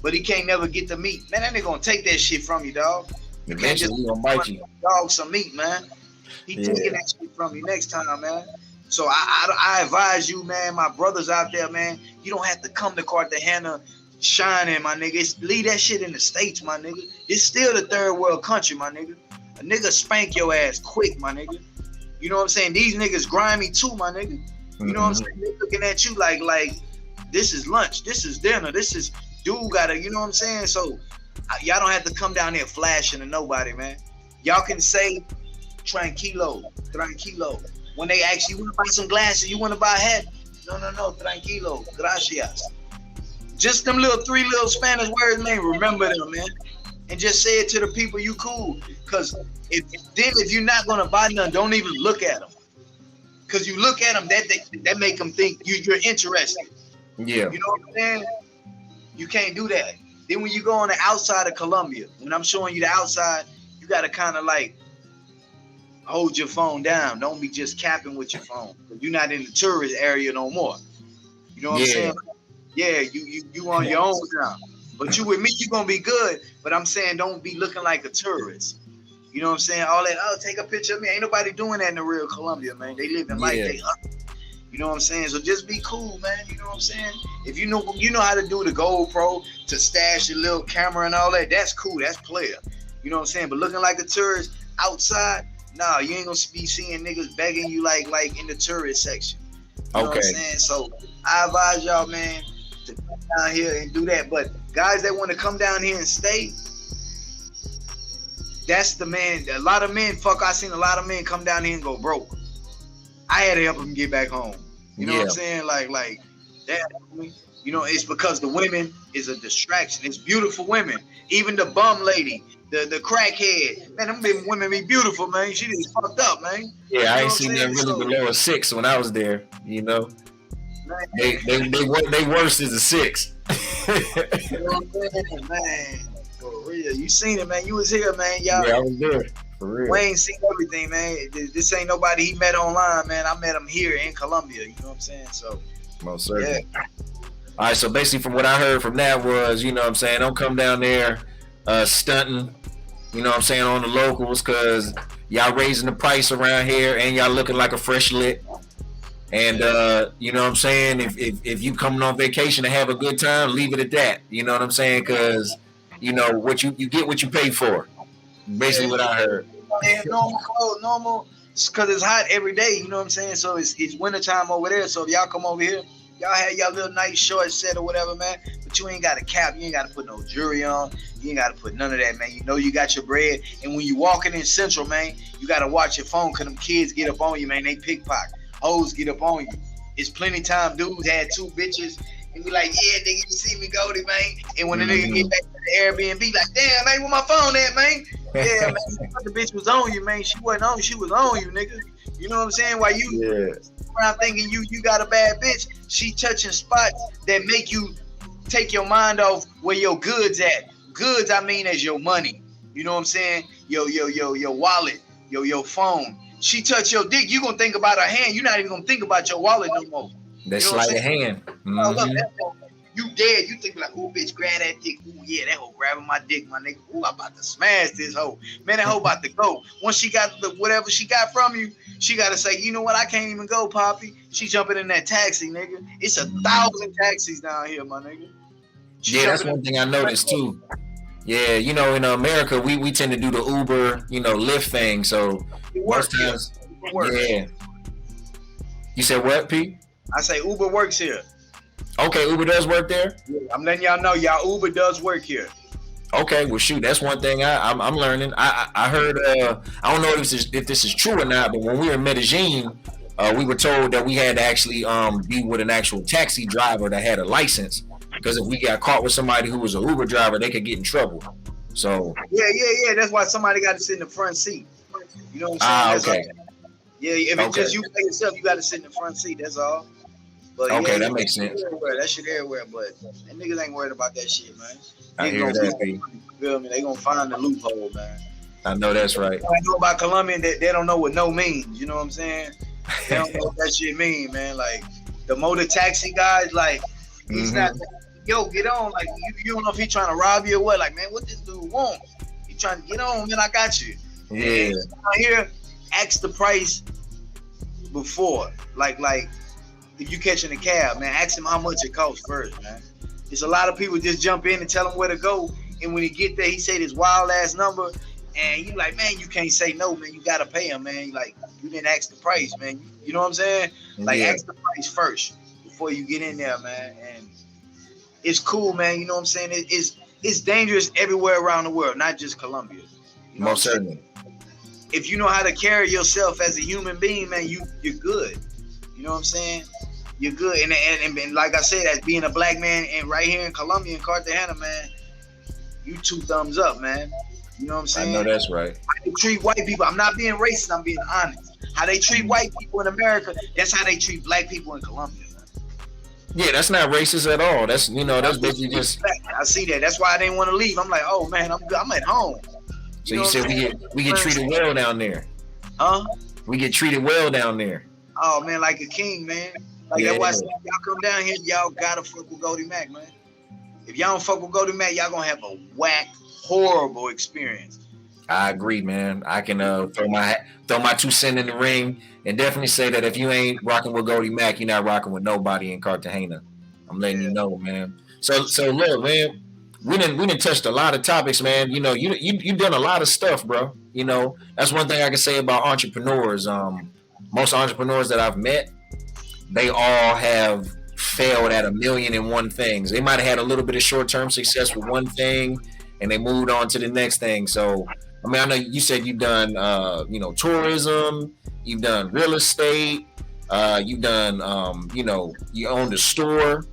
But he can't never get the meat. Man, that nigga gonna take that shit from you, dog. You can't just gonna bite you. Dog some meat, man. He taking that shit from you next time, man. So I advise you, man, my brothers out there, man, you don't have to come to Cartagena shining, my nigga. Leave that shit in the States, my nigga. It's still the third world country, my nigga. A nigga spank your ass quick, my nigga. You know what I'm saying? These niggas grimy too, my nigga. You know what I'm saying? They looking at you like this is lunch, this is dinner, this is dude gotta, you know what I'm saying? So y'all don't have to come down here flashing to nobody, man. Y'all can say tranquilo. When they ask you want to buy some glasses, you want to buy a hat? No, tranquilo, gracias. Just them 3 little Spanish words, man. Remember them, man. And just say it to the people you cool. Because if you're not gonna buy none, don't even look at them. Because you look at them, that make them think you're interested. Yeah. You know what I'm saying? You can't do that. Then when you go on the outside of Colombia, when I'm showing you the outside, you gotta kind of like hold your phone down. Don't be just capping with your phone. You're not in the tourist area no more. You know what I'm saying? Yeah, you on your own now. But you with me, you gonna be good. But I'm saying don't be looking like a tourist. You know what I'm saying? All that, oh, take a picture of me. Ain't nobody doing that in the real Colombia, man. They living life, they up. You know what I'm saying? So just be cool, man. You know what I'm saying? If you know how to do the GoPro to stash your little camera and all that, that's cool. That's player. You know what I'm saying? But looking like a tourist outside, nah, you ain't gonna be seeing niggas begging you like in the tourist section. You know what I'm saying? So I advise y'all, man, to come down here and do that. But guys that want to come down here and stay, that's the man. A lot of men, I seen a lot of men come down here and go broke. I had to help them get back home. You know what I'm saying? Like that. You know, it's because the women is a distraction. It's beautiful women. Even the bum lady, the crackhead. Man, them women be beautiful, man. She just fucked up, man. Yeah, you know I ain't seen them really below a 6 when I was there. You know, man. They worse is a 6. You know what I'm saying, man? For real, you seen it, man. You was here, man. Y'all. Yeah, I was there. For real. Wayne seen everything, man. This ain't nobody he met online, man. I met him here in Colombia. You know what I'm saying? So, most certainly. Yeah. All right, so basically from what I heard from that was, you know what I'm saying, don't come down there stunting, you know what I'm saying, on the locals, because y'all raising the price around here and y'all looking like a fresh lick. And, you know what I'm saying, if you coming on vacation to have a good time, leave it at that. You know what I'm saying? Because, you know, what you get what you pay for. Basically what I heard. Yeah, normal, because it's hot every day, you know what I'm saying? So it's wintertime over there. So if y'all come over here, y'all have y'all little nice short set or whatever, man. But you ain't got a cap. You ain't got to put no jewelry on. You ain't got to put none of that, man. You know you got your bread. And when you walking in Central, man, you got to watch your phone because them kids get up on you, man. They pickpocket. Hoes get up on you. It's plenty time dudes had 2 bitches and be like, yeah, nigga, you see me, Goldie, man. And when the nigga get back to the Airbnb, like, damn, man, where my phone at, man? Yeah, man, the bitch was on you, man. She wasn't on you. She was on you, nigga. You know what I'm saying? While you around thinking you got a bad bitch, she touching spots that make you take your mind off where your goods at. Goods, I mean, as your money. You know what I'm saying? Your wallet, your phone. She touch your dick, you gonna think about her hand. You're not even gonna think about your wallet no more. That sleight of hand. You dead. You think like, oh, bitch, grab that dick. Oh, yeah, that hoe grabbing my dick, my nigga. Oh, I'm about to smash this hoe. Man, that hoe about to go. Once she got whatever she got from you, she got to say, you know what? I can't even go, Poppy. She jumping in that taxi, nigga. It's 1,000 taxis down here, my nigga. Yeah, that's one thing I noticed, too. Yeah, you know, in America, we tend to do the Uber, you know, Lyft thing. So most times, yeah. You said what, Pete? I say Uber works here. Okay, Uber does work there? Yeah, I'm letting y'all know, y'all Uber does work here. Okay, well, shoot, that's one thing I'm learning. I heard, I don't know if this is true or not, but when we were in Medellin, we were told that we had to actually be with an actual taxi driver that had a license, because if we got caught with somebody who was an Uber driver, they could get in trouble. So yeah. That's why somebody got to sit in the front seat. You know what I'm saying? Okay. Yeah, if it's just you by yourself, you got to sit in the front seat. That's all. But okay, that makes sense. That shit everywhere, but them niggas ain't worried about that shit, man. I hear that, P. Feel me? They gonna find the loophole, man. I know that's right. I know about Colombian, they don't know what no means. You know what I'm saying? They don't know what that shit mean, man. Like the motor taxi guys, like he's not. Yo, get on. Like you don't know if he trying to rob you or what. Like, man, what this dude want? He trying to get on, man. I got you. Yeah. Here, ask the price before, like. If you catching a cab, man, ask him how much it costs first, man. There's a lot of people just jump in and tell him where to go, and when he get there, he say this wild ass number, and you like, man, you can't say no, man. You gotta pay him, man. Like you didn't ask the price, man. You know what I'm saying? Like ask the price first before you get in there, man. And it's cool, man. You know what I'm saying? It's dangerous everywhere around the world, not just Colombia. You know most certainly. If you know how to carry yourself as a human being, man, you're good. You know what I'm saying? You're good, and like I said, as being a black man and right here in Colombia, in Cartagena, man, you 2 thumbs up, man. You know what I'm saying? I know that's right. How they treat white people. I'm not being racist. I'm being honest. How they treat white people in America, that's how they treat black people in Colombia, man. Yeah, that's not racist at all. That's that's basically just. I see that. That's why I didn't want to leave. I'm like, oh man, I'm good. I'm at home. So you said we get treated well down there? Huh? We get treated well down there. Oh man, like a king, man. Like that's why I said, y'all come down here, y'all gotta fuck with Goldie Mack, man. If y'all don't fuck with Goldie Mack, y'all gonna have a whack, horrible experience. I agree, man. I can throw my 2 cents in the ring and definitely say that if you ain't rocking with Goldie Mack, you're not rocking with nobody in Cartagena. I'm letting you know, man. So look, man, we didn't touch a lot of topics, man. You know, you done a lot of stuff, bro. You know, that's one thing I can say about entrepreneurs. Most entrepreneurs that I've met, they all have failed at 1,000,001 things. They might have had a little bit of short-term success with one thing, and they moved on to the next thing. So, I mean, I know you said you've done, tourism, you've done real estate, you've done, you owned a store.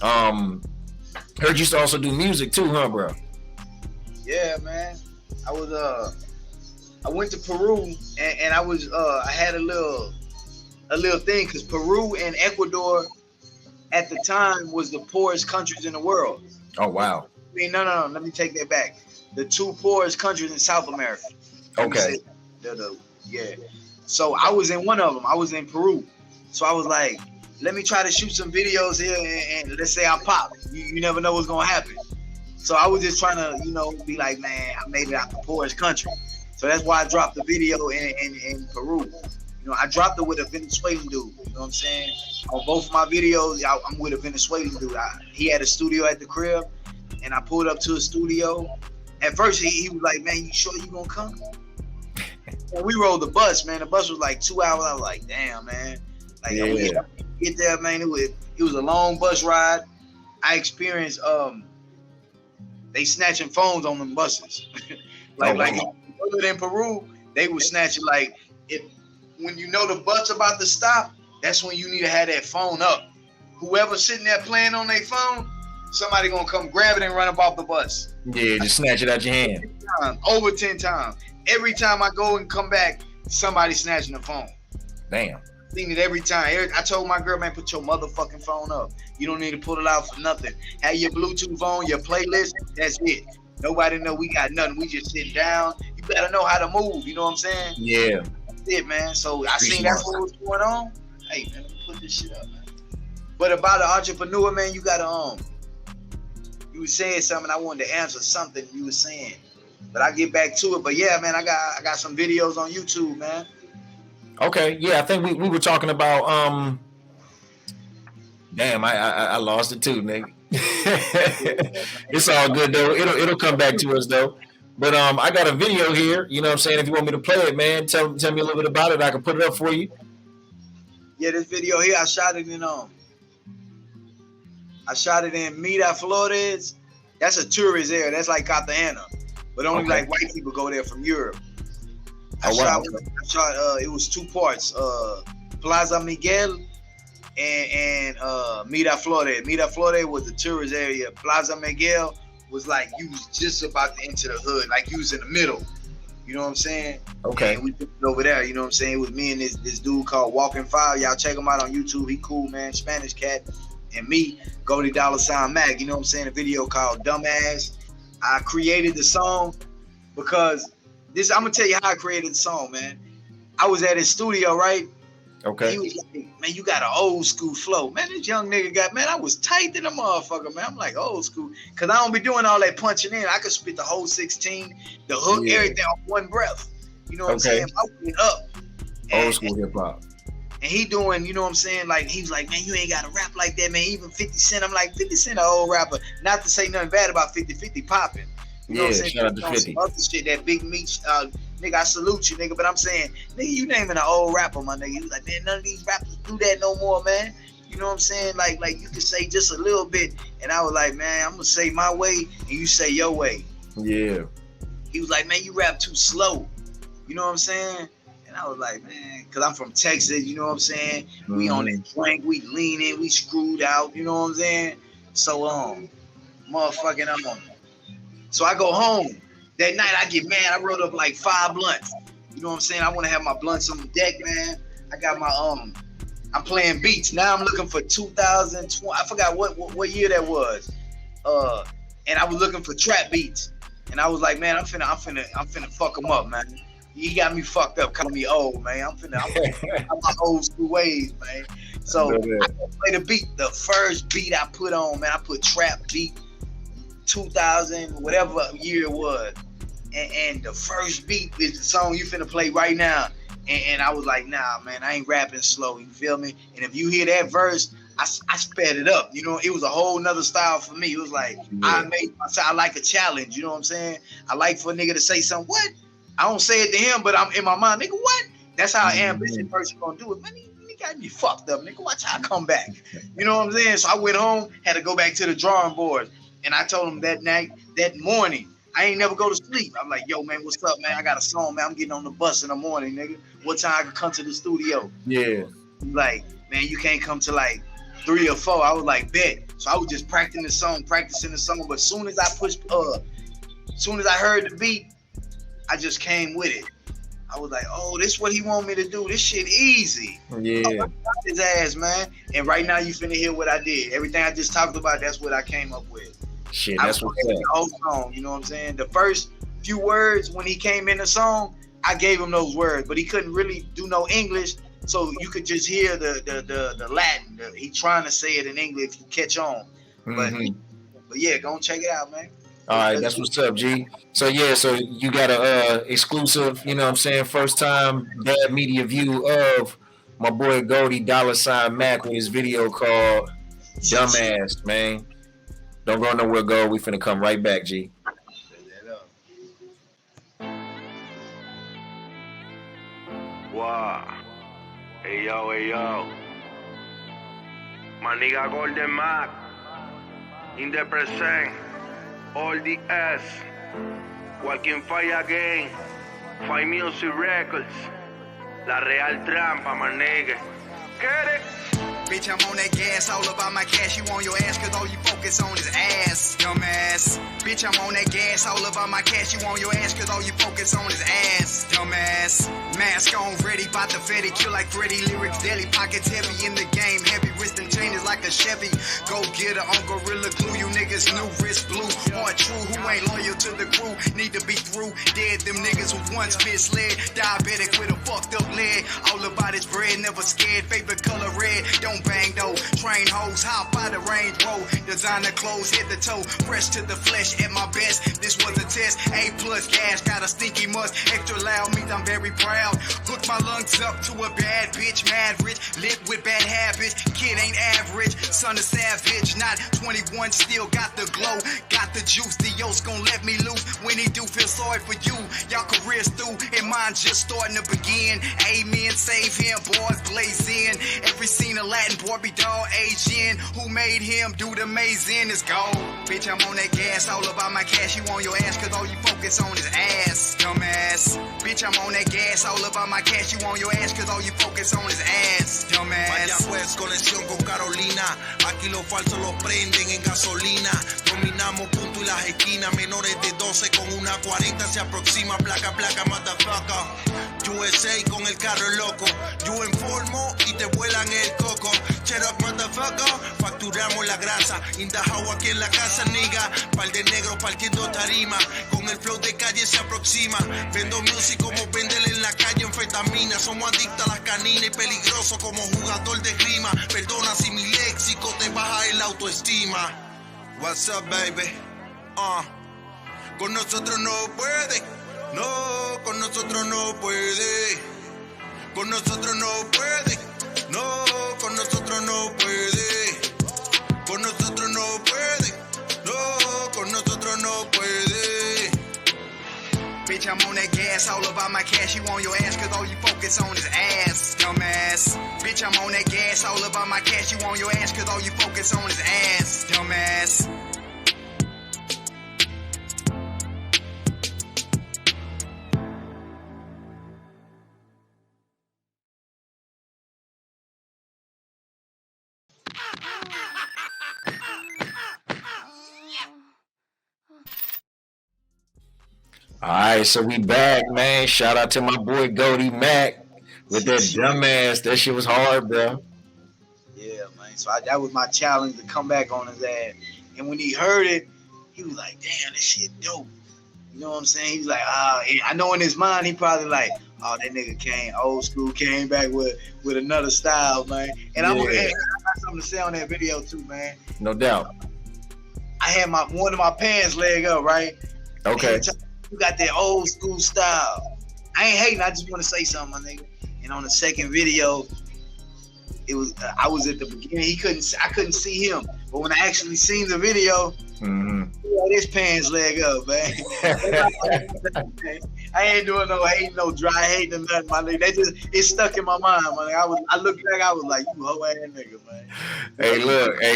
Heard you used to also do music too, huh, bro? Yeah, man. I went to Peru and I had a little thing because Peru and Ecuador at the time was the poorest countries in the world. Oh, wow. I mean, no. Let me take that back. The 2 poorest countries in South America. Okay. Yeah. So I was in one of them. I was in Peru. So I was like, let me try to shoot some videos here and let's say I pop. You never know what's going to happen. So I was just trying to, be like, man, I made it out the poorest country. So that's why I dropped the video in Peru. I dropped it with a Venezuelan dude. You know what I'm saying? On both of my videos, I'm with a Venezuelan dude. He had a studio at the crib, and I pulled up to a studio. At first, he was like, man, you sure you gonna come? And we rode the bus, man. The bus was like 2 hours. I was like, damn, man. Like, yeah. Get there, man. It was a long bus ride. I experienced they snatching phones on them buses. like in Peru, they were snatching when you know the bus about to stop, that's when you need to have that phone up. Whoever's sitting there playing on their phone, somebody gonna come grab it and run up off the bus. Yeah, just snatch it out your hand. Over 10 times. Every time I go and come back, somebody snatching the phone. Damn. Seen it every time. I told my girl, man, put your motherfucking phone up. You don't need to pull it out for nothing. Have your Bluetooth on, your playlist, that's it. Nobody know we got nothing. We just sitting down. You better know how to move, you know what I'm saying? Yeah. It, man. So I seen that's what was going on. Hey, man, put this shit up, man. But about an entrepreneur, man, you gotta you was saying something. I wanted to answer something you was saying, but I get back to it. But yeah, man, I got some videos on YouTube, man. Okay, yeah, I think we were talking about damn, I lost it too, nigga. It's all good though. It'll come back to us though. But I got a video here. You know what I'm saying? If you want me to play it, man, tell me a little bit about it. I can put it up for you. Yeah, this video here, I shot it in Miraflores. That's a tourist area. That's like Cartagena, but only like white people go there from Europe. I shot. It was 2 parts. Plaza Miguel and Miraflores. Miraflores was the tourist area. Plaza Miguel was like you was just about to enter the hood, like you was in the middle. You know what I'm saying? Okay. And we took it over there. You know what I'm saying? It was me and this dude called Walking Fire. Y'all check him out on YouTube. He cool, man. Spanish cat. And me, Goldie Mack. You know what I'm saying? A video called Dumbass. I created the song because I'm gonna tell you how I created the song, man. I was at his studio, right? Okay. He was like, man, you got an old school flow. Man, this young nigga man, I was tight to the motherfucker, man. I'm like, old school. Because I don't be doing all that punching in. I could spit the whole 16, the hook, everything on one breath. You know what I'm saying? I went up. Old school hip hop. And he doing, you know what I'm saying? Like, he was like, man, you ain't got to rap like that, man. Even 50 Cent. I'm like, 50 Cent, an old rapper. Not to say nothing bad about 50 popping. You know what I'm saying? Shout out to 50. Other shit, that big meat, nigga, I salute you, nigga. But I'm saying, nigga, you naming an old rapper, my nigga. You like, man, none of these rappers do that no more, man. You know what I'm saying? Like you can say just a little bit. And I was like, man, I'm gonna say my way, and you say your way. Yeah. He was like, man, you rap too slow. You know what I'm saying? And I was like, man, because I'm from Texas, you know what I'm saying? Mm-hmm. We on that drink, we leaning, we screwed out, you know what I'm saying? So, motherfucking, so I go home. That night I get mad. I wrote up like 5 blunts. You know what I'm saying? I want to have my blunts on the deck, man. I got my, I'm playing beats. Now I'm looking for 2020. I forgot what year that was. And I was looking for trap beats. And I was like, man, I'm finna fuck them up, man. He got me fucked up, calling me old, man. I'm my old school ways, man. So I play the beat. The first beat I put on, man, I put trap beat. 2000, whatever year it was. And the first beat is the song you finna play right now. And I was like, nah, man, I ain't rapping slow. You feel me? And if you hear that verse, I sped it up. You know, it was a whole nother style for me. It was like, I like a challenge. You know what I'm saying? I like for a nigga to say something. What? I don't say it to him, but I'm in my mind, nigga, what? That's how an ambitious person gonna do it. Man, he got me fucked up, nigga. Watch how I come back. You know what I'm saying? So I went home, had to go back to the drawing board. And I told him that night, that morning, I ain't never go to sleep. I'm like, yo, man, what's up, man? I got a song, man. I'm getting on the bus in the morning, nigga. What time I can come to the studio? Yeah. Like, man, you can't come to like 3 or 4. I was like, bet. So I was just practicing the song. But as soon as I heard the beat, I just came with it. I was like, oh, this is what he want me to do. This shit easy. Yeah. I got his ass, man. And right now you finna hear what I did. Everything I just talked about, that's what I came up with. Shit, that's what's up. The whole song, you know what I'm saying? The first few words when he came in the song, I gave him those words, but he couldn't really do no English, so you could just hear the Latin. He trying to say it in English if you catch on. Mm-hmm. But yeah, go and check it out, man. All right, that's what's up, G. So yeah, so you got a exclusive, you know what I'm saying, first time bad media view of my boy Goldie $Mack with his video called Dumbass, man. Don't go nowhere, Gold. We finna come right back, G. Wow. Hey yo. My nigga Goldie Mack. In the present. All the S. Walking Fire Again. Fire Music Records. La Real Trampa, my nigga. Get it? Bitch, I'm on that gas, all about my cash. You on your ass, cause all you focus on is ass, dumbass. Bitch, I'm on that gas, all about my cash. You on your ass, cause all you focus on is ass, dumbass. Mask on, ready, bout to Fetty, kill like Freddy. Lyrics deadly, pockets heavy in the game. Heavy wrist and chain is like a Chevy. Go get her on Gorilla Glue, you niggas new wrist blue. Hard true, who ain't loyal to the crew, need to be through. Dead, them niggas who once misled. Diabetic with a fucked up leg. All about his bread, never scared. Favorite color red, don't bang though. Train hoes, hop by the range, roll. Designer clothes, hit the toe. Fresh to the flesh, at my best. This was a test. A+ gas, got a stinky must. Extra loud means I'm very proud. Hook my lungs up to a bad bitch, mad rich. Lit with bad habits. Kid ain't average. Son of savage, not 21, still got the glow. Got the juice, the Dios gon' let me loose. When he do, feel sorry for you. Y'all careers through, and mine just starting to begin. Amen, save him, boys blaze in. Every scene of Latin boy be dog Asian. Who made him do the amazing is gold. Bitch, I'm on that gas, all about my cash. You on your ass, cause all you focus on is ass, dumbass. Bitch, I'm on that gas, all about my cash. You on your ass, cause all you focus on is ass, dumbass. Vaya pues, conexión con Carolina. Aquí los falsos los prenden en gasolina. Dominamos punto y las esquinas. Menores de 12 con una 40 se aproxima. Placa, motherfucker. USA con el carro loco. Yo informo y te vuelan el coco. Cherok, motherfucker. Facturamos la grasa. Indajao aquí en la casa, nigga. Par de negros partiendo tarima. Con el flow de calle se aproxima. Vendo music como venderle en la calle anfetamina. Somos adictos a las caninas y peligrosos como jugador de grima. Perdona si mi léxico te baja el autoestima. What's up, baby? Con nosotros no puede. No, con nosotros no puede. Con nosotros no puede. No, con nosotros no puede. Con nosotros no puede. No, con nosotros no puede. Bitch, I'm on that gas, all about my cash. You on your ass, cause all you focus on is ass, dumbass. Bitch, I'm on that gas, all about my cash. You on your ass, cause all you focus on is ass, dumbass. All right, so we back, man. Shout out to my boy Goldie Mack with that dumbass. That shit was hard, bro. Yeah, man. So that was my challenge to come back on his ass. And when he heard it, he was like, damn, this shit dope. You know what I'm saying? He was like, I know in his mind, he probably like, oh, that nigga came old school, came back with another style, man. And I got something to say on that video too, man. No doubt. I had one of my pants leg up, right? Okay. You got that old school style. I ain't hating. I just want to say something, my nigga. And on the second video, it was I was at the beginning. I couldn't see him. But when I actually seen the video, this pants leg up, man. I ain't doing no hating, no dry hating or nothing, my nigga. It stuck in my mind, my nigga. I looked back, I was like, you hoe ass nigga, man. Hey,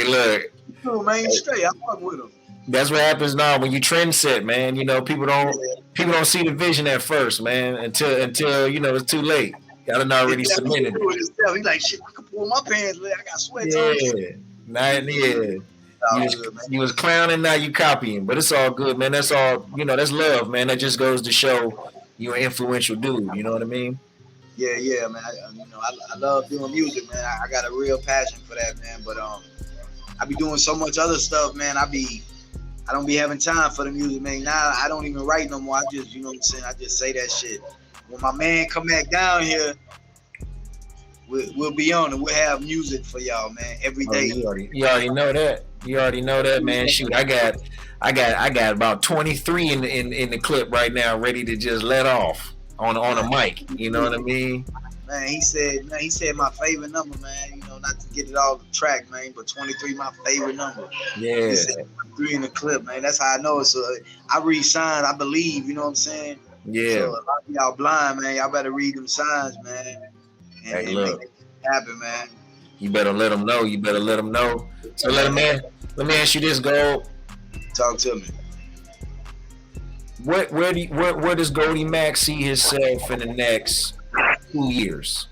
look. Cool, man, straight. I fuck with him. That's what happens now when you trend set, man. You know, people don't see the vision at first, man, until you know it's too late. Y'all done already submitted it. He like, shit, I can pull my pants leg. I got sweats on. You was clowning, now you copying, but it's all good, man. That's all, you know, that's love, man. That just goes to show you're an influential dude, you know what I mean? Yeah, man. I love doing music, man. I got a real passion for that, man. But I be doing so much other stuff, man. I don't be having time for the music, man. Now I don't even write no more. I just, you know what I'm saying? I just say that shit. When my man come back down here, we'll be on and we'll have music for y'all, man, every day. You already know that. You already know that, man. Shoot, I got about 23 in the clip right now, ready to just let off on a mic. You know what I mean? Man, he said my favorite number, man. You know, not to get it all the track, man, but 23 my favorite number. Yeah. He said 3 in the clip, man. That's how I know it. So I read signs, I believe. You know what I'm saying? Yeah. So a lot of y'all blind, man. Y'all better read them signs, man. And look. make it happen, man. You better let them know. So let me ask you this, Gold. Talk to me. Where does Goldie Mack see himself in the next 2 years?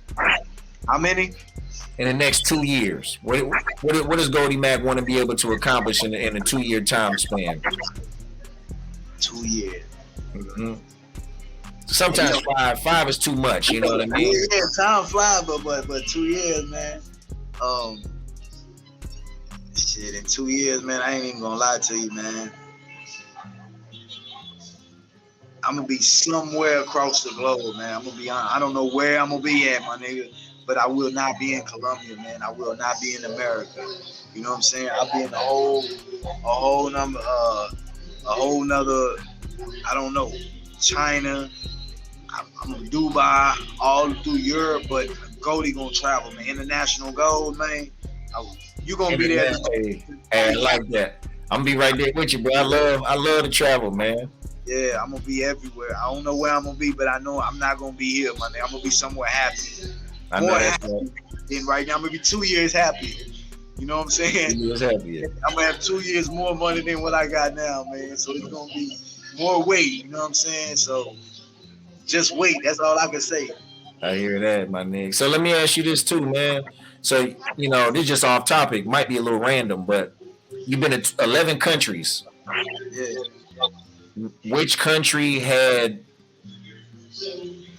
How many? In the next 2 years. What does Goldie Mack want to be able to accomplish in a 2 year time span? 2 years. Mm-hmm. Sometimes five is too much, you know what I mean? Yeah, time flies, but 2 years, man. Shit, in 2 years, man, I ain't even gonna lie to you, man. I'm gonna be somewhere across the globe, man. I'm gonna be on. I don't know where I'm gonna be at, my nigga, but I will not be in Colombia, man. I will not be in America. You know what I'm saying? I'll be in a whole nother, I don't know, China. I'm in Dubai, all through Europe, but Goldie gonna travel, man. International gold, man. You gonna be there? Hey, I like that. I'm gonna be right there with you, bro. I love to travel, man. Yeah, I'm gonna be everywhere. I don't know where I'm gonna be, but I know I'm not gonna be here, my nigga. I'm gonna be somewhere happy. More happy than right now. I'm gonna be 2 years happy. You know what I'm saying? 2 years happy. Yeah. I'm gonna have 2 years more money than what I got now, man. So it's gonna be more weight. You know what I'm saying? So just wait. That's all I can say. I hear that, my nigga. So let me ask you this too, man. So, you know, this is just off topic, might be a little random, but you've been to 11 countries. Yeah. Which country had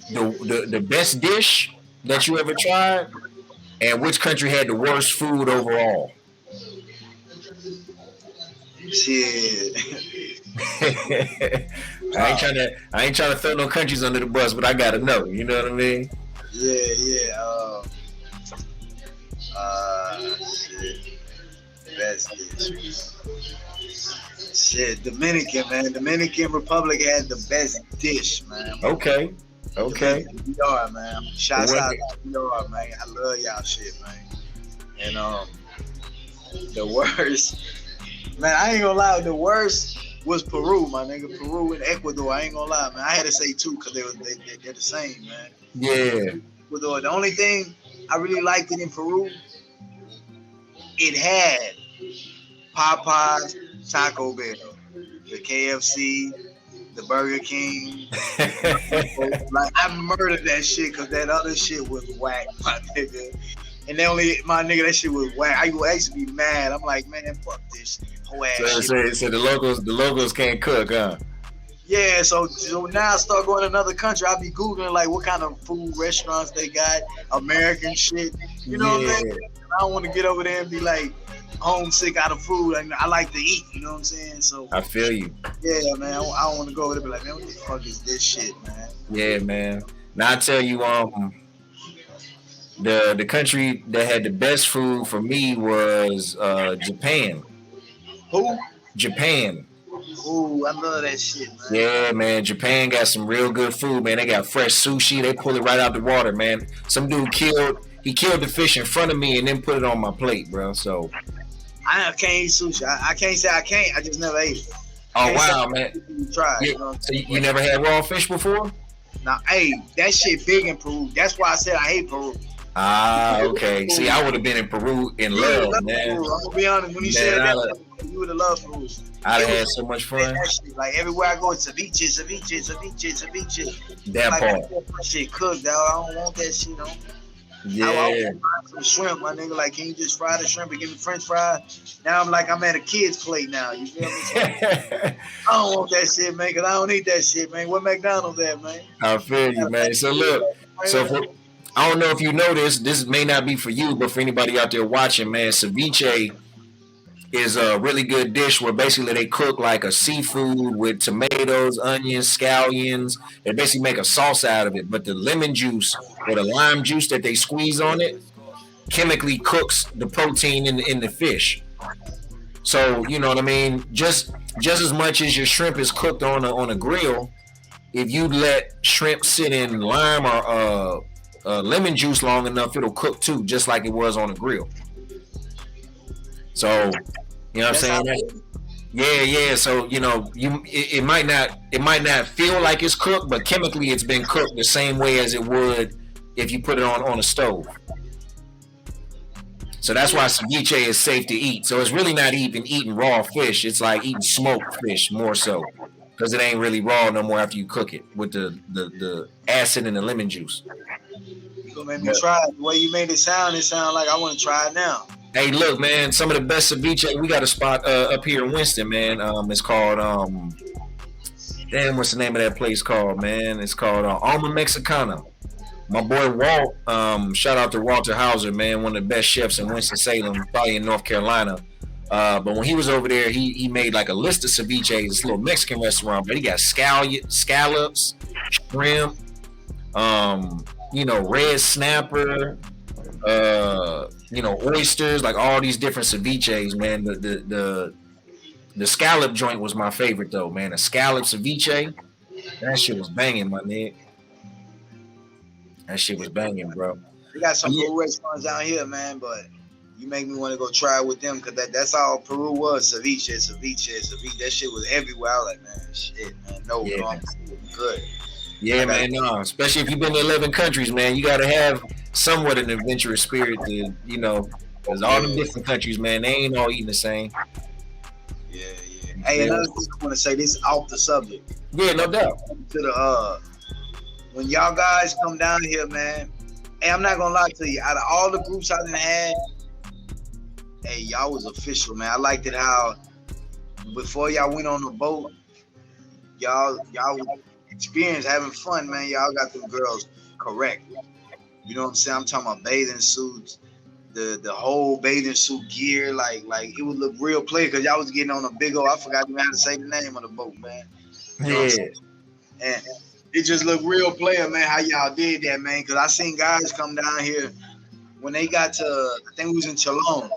the best dish that you ever tried? And which country had the worst food overall? Shit. I ain't trying to throw no countries under the bus, but I gotta know. You know what I mean? Yeah. Shit. Best dish. Shit, Dominican, man. Dominican Republic had the best dish, man. Okay. DR, man. Shouts out to DR, man. I love y'all shit, man. And the worst, man, I ain't gonna lie, the worst was Peru, my nigga. Peru and Ecuador. I ain't gonna lie, man. I had to say two because they're the same, man. Yeah. Ecuador. The only thing I really liked it in Peru, it had Popeyes, Taco Bell, the KFC, the Burger King. Like, I murdered that shit because that other shit was whack, my nigga. And that shit was whack. I used to be mad. I'm like, man, fuck this whole ass shit. So the locals can't cook, huh? Yeah, so now I start going to another country. I'll be Googling like what kind of food restaurants they got, American shit. You know what I'm saying? I don't want to get over there and be like homesick out of food. I like to eat, you know what I'm saying? So I feel you. Yeah, man. I don't want to go over there and be like, man, what the fuck is this shit, man? Yeah, man. Now I tell you, the country that had the best food for me was Japan. Who? Japan. Ooh, I love that shit, man. Yeah, man. Japan got some real good food, man. They got fresh sushi. They pull it right out the water, man. Some dude killed the fish in front of me and then put it on my plate, bro. So I can't eat sushi. I can't say I can't. I just never ate it. oh wow, man. Try. Yeah. You know So you never had raw fish before? Now, hey, that shit big in Peru. That's why I said I hate Peru. Ah, okay. See, I would have been in Peru in love, man. Peru. I'm gonna be honest. When you said that, you would have loved Peru. I'd have had so much fun. Like everywhere I go, it's ceviche. That like, part. That shit cooked, dog. I don't want that shit, Yeah. I want some shrimp, my nigga. Like, can you just fry the shrimp and give me French fries? Now I'm at a kid's plate now. You feel me? I don't want that shit, man, because I don't eat that shit, man. Where McDonald's at, man? I feel you, man. So look, I don't know if you know this. This may not be for you, but for anybody out there watching, man, ceviche is a really good dish where basically they cook like a seafood with tomatoes, onions, scallions. They basically make a sauce out of it. But the lemon juice or the lime juice that they squeeze on it chemically cooks the protein in the fish. So you know what I mean? Just as much as your shrimp is cooked on a grill, if you let shrimp sit in lime or lemon juice long enough, it'll cook too, just like it was on a grill. So, you know what I'm saying? Yeah. So, you know, it might not feel like it's cooked, but chemically it's been cooked the same way as it would if you put it on a stove. So that's why ceviche is safe to eat. So it's really not even eating raw fish. It's like eating smoked fish more so, because it ain't really raw no more after you cook it with the acid and the lemon juice. You gonna make me try it. The way you made it sound like I want to try it now. Hey, look, man, some of the best ceviche, we got a spot up here in Winston, man. It's called, what's the name of that place called, man? It's called Alma Mexicana. My boy Walt, shout out to Walter Hauser, man, one of the best chefs in Winston-Salem, probably in North Carolina. But when he was over there, he made like a list of ceviches, this little Mexican restaurant, but he got scallops, shrimp, red snapper, oysters, like all these different ceviches, man. The scallop joint was my favorite though, man. A scallop ceviche, that shit was banging, my nigga. That shit was banging, bro. We got some Peru restaurants down here, man, but you make me want to go try it with them, because that's all Peru was. Ceviche. That shit was everywhere. I was like, man, shit, man. No, I'm good. Yeah, man, no. Especially if you've been to 11 countries, man, you got to have somewhat an adventurous spirit to, because all the different countries, man, they ain't all eating the same. Yeah. Hey, another thing I want to say, this off the subject. Yeah, no doubt. To when y'all guys come down here, man, hey, I'm not gonna lie to you. Out of all the groups I done had, hey, y'all was official, man. I liked it how before y'all went on the boat, y'all experience having fun, man. Y'all got them girls correct. You know what I'm saying? I'm talking about bathing suits, the whole bathing suit gear, like it would look real play, because y'all was getting on a big old, I forgot even how to say the name of the boat, man. You know what I'm saying? And it just looked real player, man, how y'all did that, man. Because I seen guys come down here when they got to, I think we was in Cholon.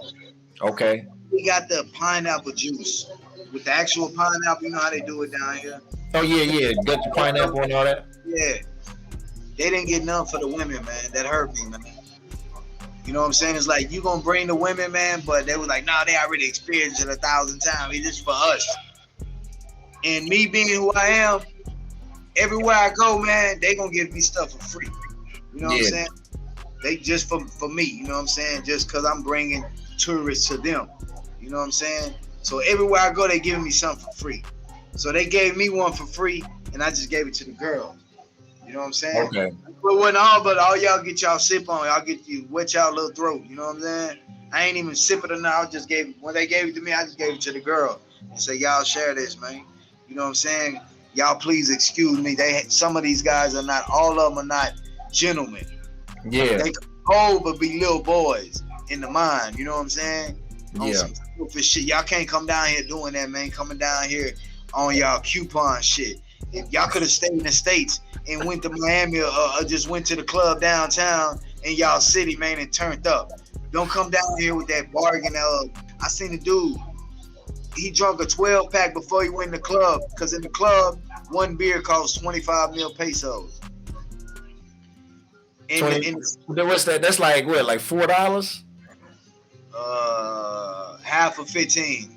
Okay. We got the pineapple juice with the actual pineapple. You know how they do it down here? Oh, yeah. Got the pineapple and all that? Yeah. They didn't get none for the women, man. That hurt me, man. You know what I'm saying? It's like, you going to bring the women, man, but they was like, nah, they already experienced it 1,000 times. It's just for us. And me being who I am, everywhere I go, man, they gonna give me stuff for free. You know what I'm saying? They just for me, you know what I'm saying? Just because I'm bringing tourists to them. You know what I'm saying? So everywhere I go, they giving me something for free. So they gave me one for free, and I just gave it to the girls. You know what I'm saying? Okay. But when all y'all get y'all sip on, y'all get you wet y'all little throat. You know what I'm saying? I ain't even sip it or not. When they gave it to me, I just gave it to the girl and say, y'all share this, man. You know what I'm saying? Y'all please excuse me. Some of these guys are not, all of them are not gentlemen. Yeah. They cold but be little boys in the mind. You know what I'm saying? Yeah. On some shit. Y'all can't come down here doing that, man. Coming down here on y'all coupon shit. If y'all could have stayed in the States and went to Miami or just went to the club downtown in y'all city, man, and turned up. Don't come down here with that bargain of, I seen a dude he drunk a 12 pack before he went in the club. Cause in the club, one beer costs 25 mil pesos. What's that? That's like what, like $4? Half of 15.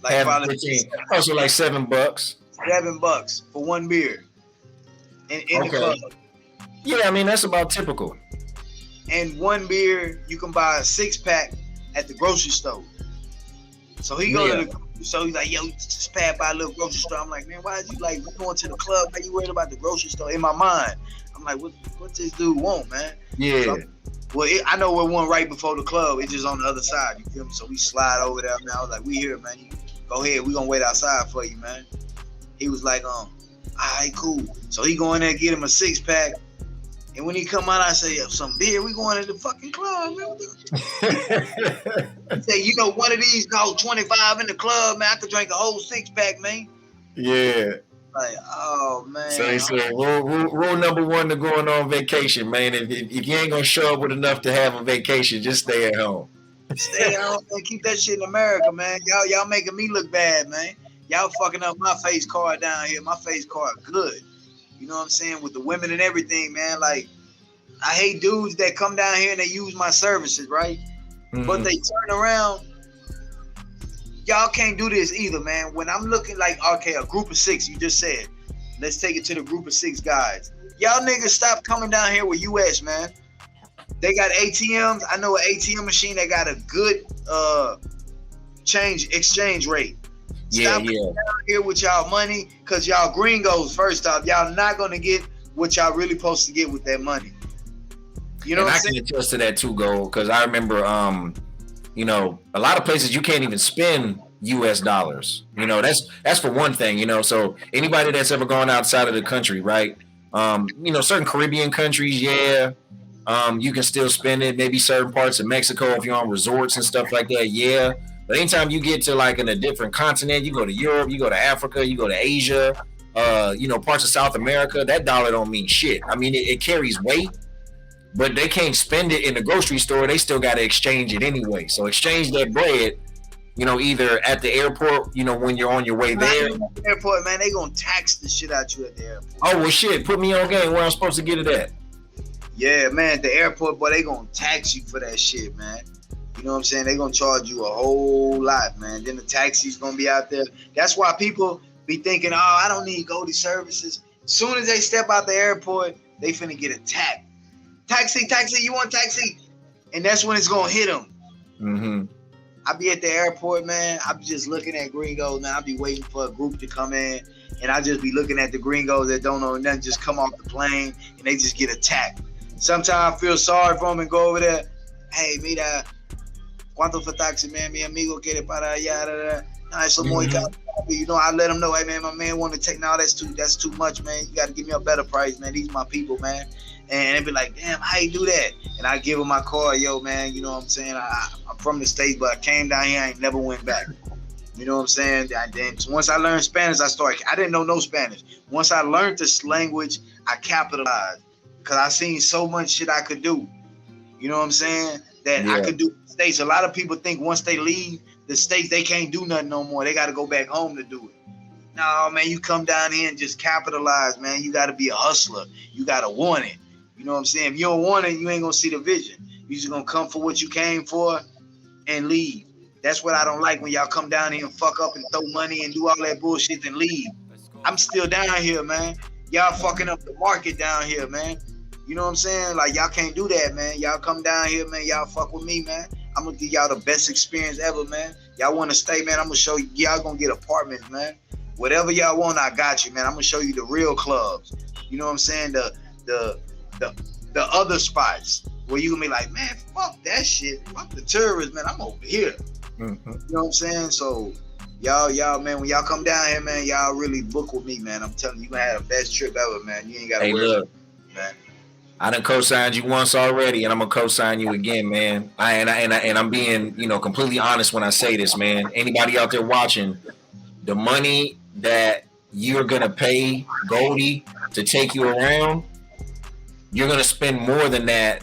Like Half probably 15. Oh, so like $7. $7 for one beer. In the club. Yeah, I mean that's about typical. And one beer, you can buy a 6-pack at the grocery store. So he go to the, so he's like, yo, just pass by a little grocery store. I'm like, man, why is you like going to the club? Why you worried about the grocery store? In my mind, I'm like, what this dude want, man? Yeah. So, I know we're one right before the club. It's just on the other side. You feel me? So we slide over there, man. I was like, we here, man. You go ahead. We gonna wait outside for you, man. He was like, all right, cool. So he go in there, get him a 6-pack. And when he come out, I say, yo, some beer. We going to the fucking club, man. He say, you know, one of these costs 25 in the club, man. I could drink a whole 6-pack, man. Yeah. Like, oh, man. So he said, rule number 1 to going on vacation, man. If you ain't going to show up with enough to have a vacation, just stay at home. Stay at home and keep that shit in America, man. Y'all making me look bad, man. Y'all fucking up my face card down here. My face card good. You know what I'm saying? With the women and everything, man. Like, I hate dudes that come down here and they use my services, right? Mm-hmm. But they turn around. Y'all can't do this either, man. When I'm looking like, okay, a group of 6, you just said, let's take it to the group of 6 guys. Y'all niggas stop coming down here with US, man. They got ATMs. I know an ATM machine that got a good exchange rate. Stop coming down here with y'all money, because y'all gringos, first off. Y'all not going to get what y'all really supposed to get with that money. You know, and I can attest to that too, Gold, because I remember, you know, a lot of places you can't even spend US dollars. You know, that's for one thing, you know. So anybody that's ever gone outside of the country, right? You know, certain Caribbean countries, you can still spend it. Maybe certain parts of Mexico if you're on resorts and stuff like that, yeah. But anytime you get to like in a different continent, you go to Europe, you go to Africa, you go to Asia, you know, parts of South America, that dollar don't mean shit. I mean, it carries weight, but they can't spend it in the grocery store. They still got to exchange it anyway. So exchange that bread, you know, either at the airport, you know, when you're on your way there. At the airport, man, they gonna tax the shit out you at the airport. Oh, well, shit, put me on game where I'm supposed to get it at. Yeah, man, at the airport, boy, they gonna tax you for that shit, man. You know what I'm saying? They gonna charge you a whole lot, man. Then the taxi's gonna be out there. That's why people be thinking, oh, I don't need Goldie services. As soon as they step out the airport, they finna get attacked. Taxi, you want taxi? And that's when it's gonna hit them. Mm-hmm. I be at the airport, man. I be just looking at gringos, man. I be waiting for a group to come in, and I just be looking at the gringos that don't know nothing, just come off the plane, and they just get attacked. Sometimes I feel sorry for them and go over there. Hey, mira, ¿cuánto fue taxi, man? Mi amigo quiere para allá. No, eso muy caro. You know, I let them know, hey, man, my man want to take, no, that's too much, man. You got to give me a better price, man. These are my people, man. And they be like, damn, how you do that? And I give them my card, yo, man, you know what I'm saying? I'm from the States, but I came down here, I ain't never went back. You know what I'm saying? Then once I learned Spanish, I didn't know no Spanish. Once I learned this language, I capitalized, because I seen so much shit I could do. You know what I'm saying? That I could do in the States. A lot of people think once they leave the States, they can't do nothing no more. They got to go back home to do it. No, man, you come down here and just capitalize, man. You got to be a hustler. You got to want it. You know what I'm saying? If you don't want it, you ain't going to see the vision. You just going to come for what you came for and leave. That's what I don't like, when y'all come down here and fuck up and throw money and do all that bullshit and leave. I'm still down here, man. Y'all fucking up the market down here, man. You know what I'm saying? Like, y'all can't do that, man. Y'all come down here, man. Y'all fuck with me, man. I'm going to give y'all the best experience ever, man. Y'all want to stay, man. I'm going to show you. Y'all going to get apartments, man. Whatever y'all want, I got you, man. I'm going to show you the real clubs. You know what I'm saying? The other spots where you gonna be like, man, fuck that shit. Fuck the tourists, man. I'm over here. Mm-hmm. You know what I'm saying? So y'all, man, when y'all come down here, man, y'all really book with me, man. I'm telling you, you gonna have the best trip ever, man. You ain't gotta worry about it, man. I done co-signed you once already, and I'm gonna co-sign you again, man. I'm being, you know, completely honest when I say this, man. Anybody out there watching, the money that you're gonna pay Goldie to take you around, you're going to spend more than that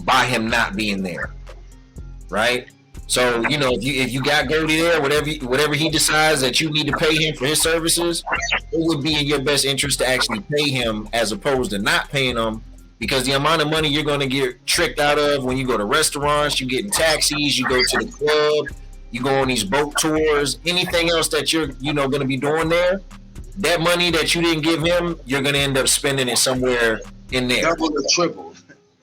by him not being there, right? So, you know, if you got Goldie there, whatever he decides that you need to pay him for his services, it would be in your best interest to actually pay him as opposed to not paying him, because the amount of money you're going to get tricked out of when you go to restaurants, you get in taxis, you go to the club, you go on these boat tours, anything else that you're, you know, going to be doing there, that money that you didn't give him, you're going to end up spending it somewhere in there. Double or triple.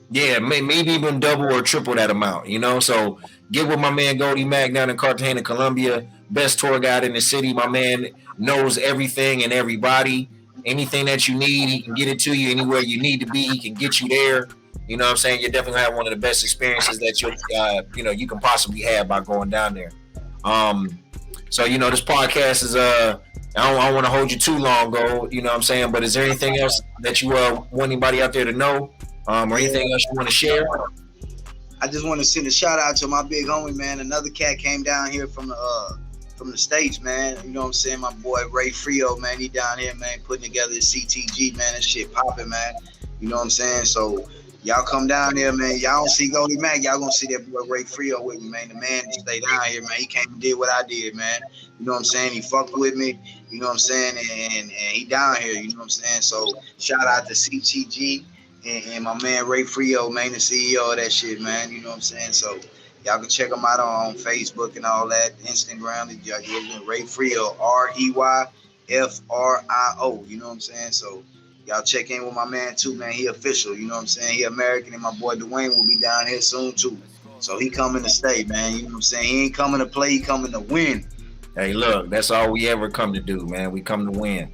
Yeah, maybe even double or triple that amount, you know? So get with my man Goldie Mack down in Cartagena, Colombia, best tour guide in the city. My man knows everything and everybody. Anything that you need, he can get it to you. Anywhere you need to be, he can get you there. You know what I'm saying? You're definitely gonna have one of the best experiences that you can possibly have by going down there. So, you know, this podcast is I don't want to hold you too long, Gold, you know what I'm saying? But is there anything else that you want anybody out there to know? Or anything else you want to share? I just want to send a shout out to my big homie, man. Another cat came down here from the States, man. You know what I'm saying? My boy Ray Frio, man. He down here, man, putting together his CTG, man. That shit popping, man. You know what I'm saying? So y'all come down here, man. Y'all don't see Goldie Mack, y'all gonna see that boy Ray Frio with me, man. The man stay down here, man. He came and did what I did, man. You know what I'm saying? He fucked with me. You know what I'm saying? And he down here. You know what I'm saying? So shout out to CTG. And my man Ray Frio, man, the CEO of that shit, man. You know what I'm saying? So y'all can check him out on Facebook and all that, Instagram. Y'all Ray Frio, REYFRIO. You know what I'm saying? So y'all check in with my man too, man. He official. You know what I'm saying? He American, and my boy Dwayne will be down here soon too. So he coming to stay, man. You know what I'm saying? He ain't coming to play. He coming to win. Hey, look, that's all we ever come to do, man. We come to win.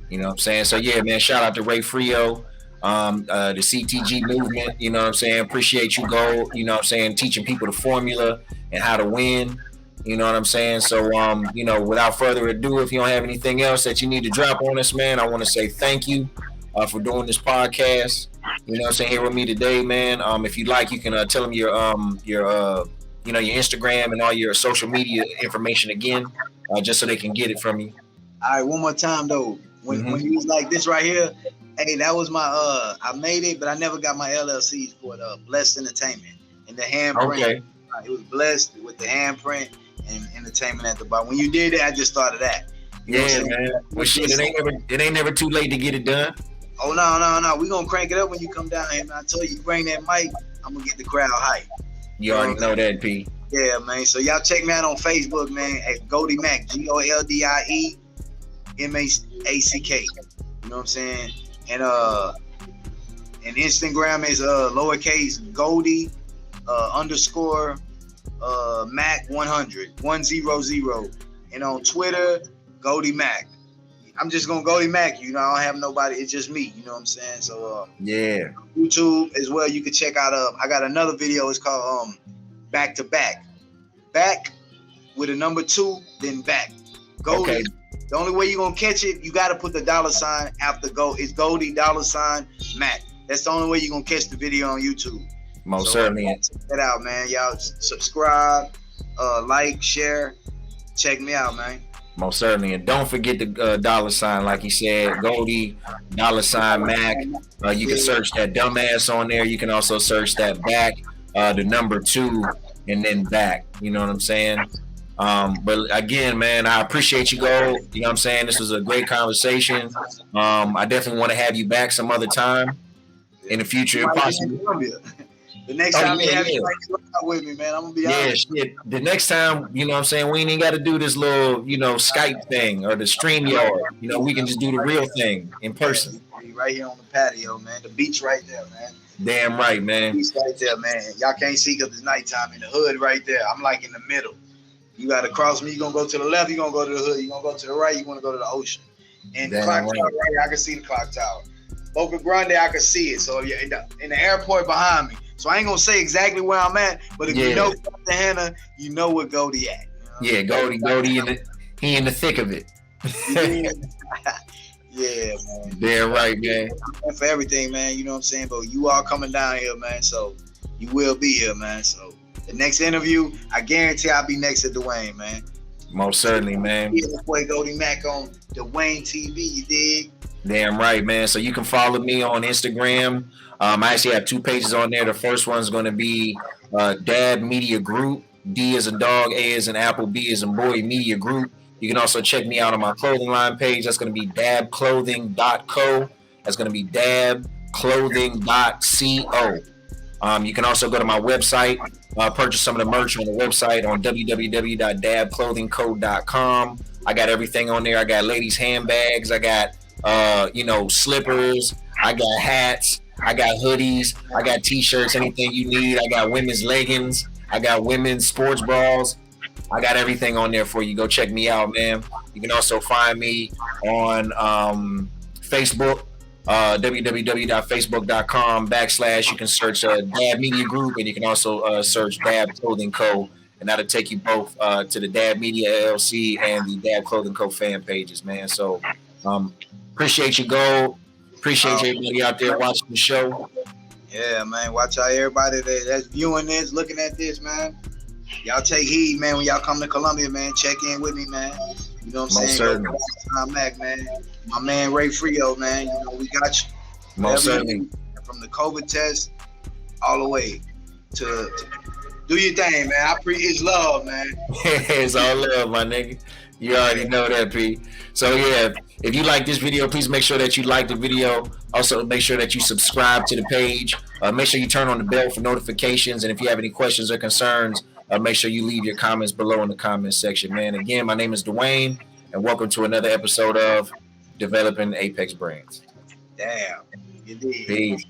You know what I'm saying? So yeah, man. Shout out to Ray Frio. The CTG movement, you know what I'm saying? Appreciate you, Gold, you know what I'm saying, teaching people the formula and how to win, you know what I'm saying? So you know, without further ado, if you don't have anything else that you need to drop on us, man, I want to say thank you for doing this podcast, you know what I'm saying, here with me today, man. If you'd like, you can tell them your Instagram and all your social media information again, just so they can get it from you. All right, one more time though. When you was like this right here, hey, that was my I made it, but I never got my LLCs for it. Blessed Entertainment and the handprint. Okay. It was blessed with the handprint and entertainment at the bottom. When you did it, I just started that. You know man. Well, shit, it ain't never too late to get it done. Oh no. We gonna crank it up when you come down here, man. I told you bring that mic, I'm gonna get the crowd hype. You already know that, P. Yeah, man. So y'all check me out on Facebook, man, at Goldie Mack, GOLDIE MACK. You know what I'm saying? And Instagram is lowercase Goldie underscore Mac 100 100. And on Twitter, Goldie Mack. I'm just gonna Goldie Mack. You know, I don't have nobody. It's just me. You know what I'm saying? So yeah. YouTube as well. You can check out. I got another video. It's called Back to Back. Back with a number 2, then back. Goldie. Okay. The only way you're going to catch it, you got to put the $ after go. It's Goldie $Mac. That's the only way you're going to catch the video on YouTube. Most certainly. Check that out, man. Y'all subscribe, like, share. Check me out, man. Most certainly. And don't forget the $, like he said, Goldie $Mac. You can search that dumbass on there. You can also search that back, the number 2, and then back. You know what I'm saying? But again, man, I appreciate you, Gold. You know what I'm saying? This was a great conversation. I definitely want to have you back some other time in the future, if possible. The next time you have you with me, man, I'm gonna be honest. Shit. The next time, you know what I'm saying, we ain't got to do this little, Skype thing or the StreamYard. You know, we can just do the real thing in person. Right here on the patio, man. The beach right there, man. Damn right, man. The beach right there, man. Y'all can't see because it's nighttime in the hood right there. I'm like in the middle. You got to cross me. You're going to go to the left. You're going to go to the hood. You're going to go to the right. You're going to go to the ocean. And the clock tower right here, I can see the clock tower. Boca Grande, I can see it. So yeah, in the airport behind me. So I ain't going to say exactly where I'm at, but if you know Cartagena, you know where Goldie at. You know? Goldie he in the thick of it. Yeah, man. Damn right, man. For everything, man. You know what I'm saying? But you are coming down here, man. So you will be here, man. So the next interview, I guarantee I'll be next to Dwayne, man. Most certainly, man. Yeah, boy Goldie Mack on Dwayne TV, you dig? Damn right, man. So you can follow me on Instagram. I actually have 2 pages on there. The first one's going to be Dab Media Group, D as in dog, A as in apple, B as in boy media group. You can also check me out on my clothing line page. That's going to be dabclothing.co. That's going to be dabclothing.co. You can also go to my website, purchase some of the merch on the website on www.dabclothingco.com. I got everything on there. I got ladies' handbags. I got, slippers. I got hats. I got hoodies. I got t-shirts, anything you need. I got women's leggings. I got women's sports bras. I got everything on there for you. Go check me out, man. You can also find me on Facebook, www.facebook.com/. You can search Dab Media Group, and you can also search Dab Clothing Co. And that'll take you both to the Dab Media LLC and the Dab Clothing Co. fan pages, man. So appreciate you, Gold. Appreciate everybody out there watching the show. Yeah, man. Watch out, everybody that's viewing this, looking at this, man. Y'all take heed, man. When y'all come to Colombia, man, check in with me, man. You know what I'm saying? Mac, man. My man Ray Frio, man. You know, we got you. Most certainly. From the COVID test all the way to do your thing, man. It's love, man. It's all love, my nigga. You already know that, P. So yeah, if you like this video, please make sure that you like the video. Also, make sure that you subscribe to the page. Make sure you turn on the bell for notifications. And if you have any questions or concerns, make sure you leave your comments below in the comment section, man. Again, my name is Dwayne, and welcome to another episode of Developing Apex Brands. Damn. You did. Peace.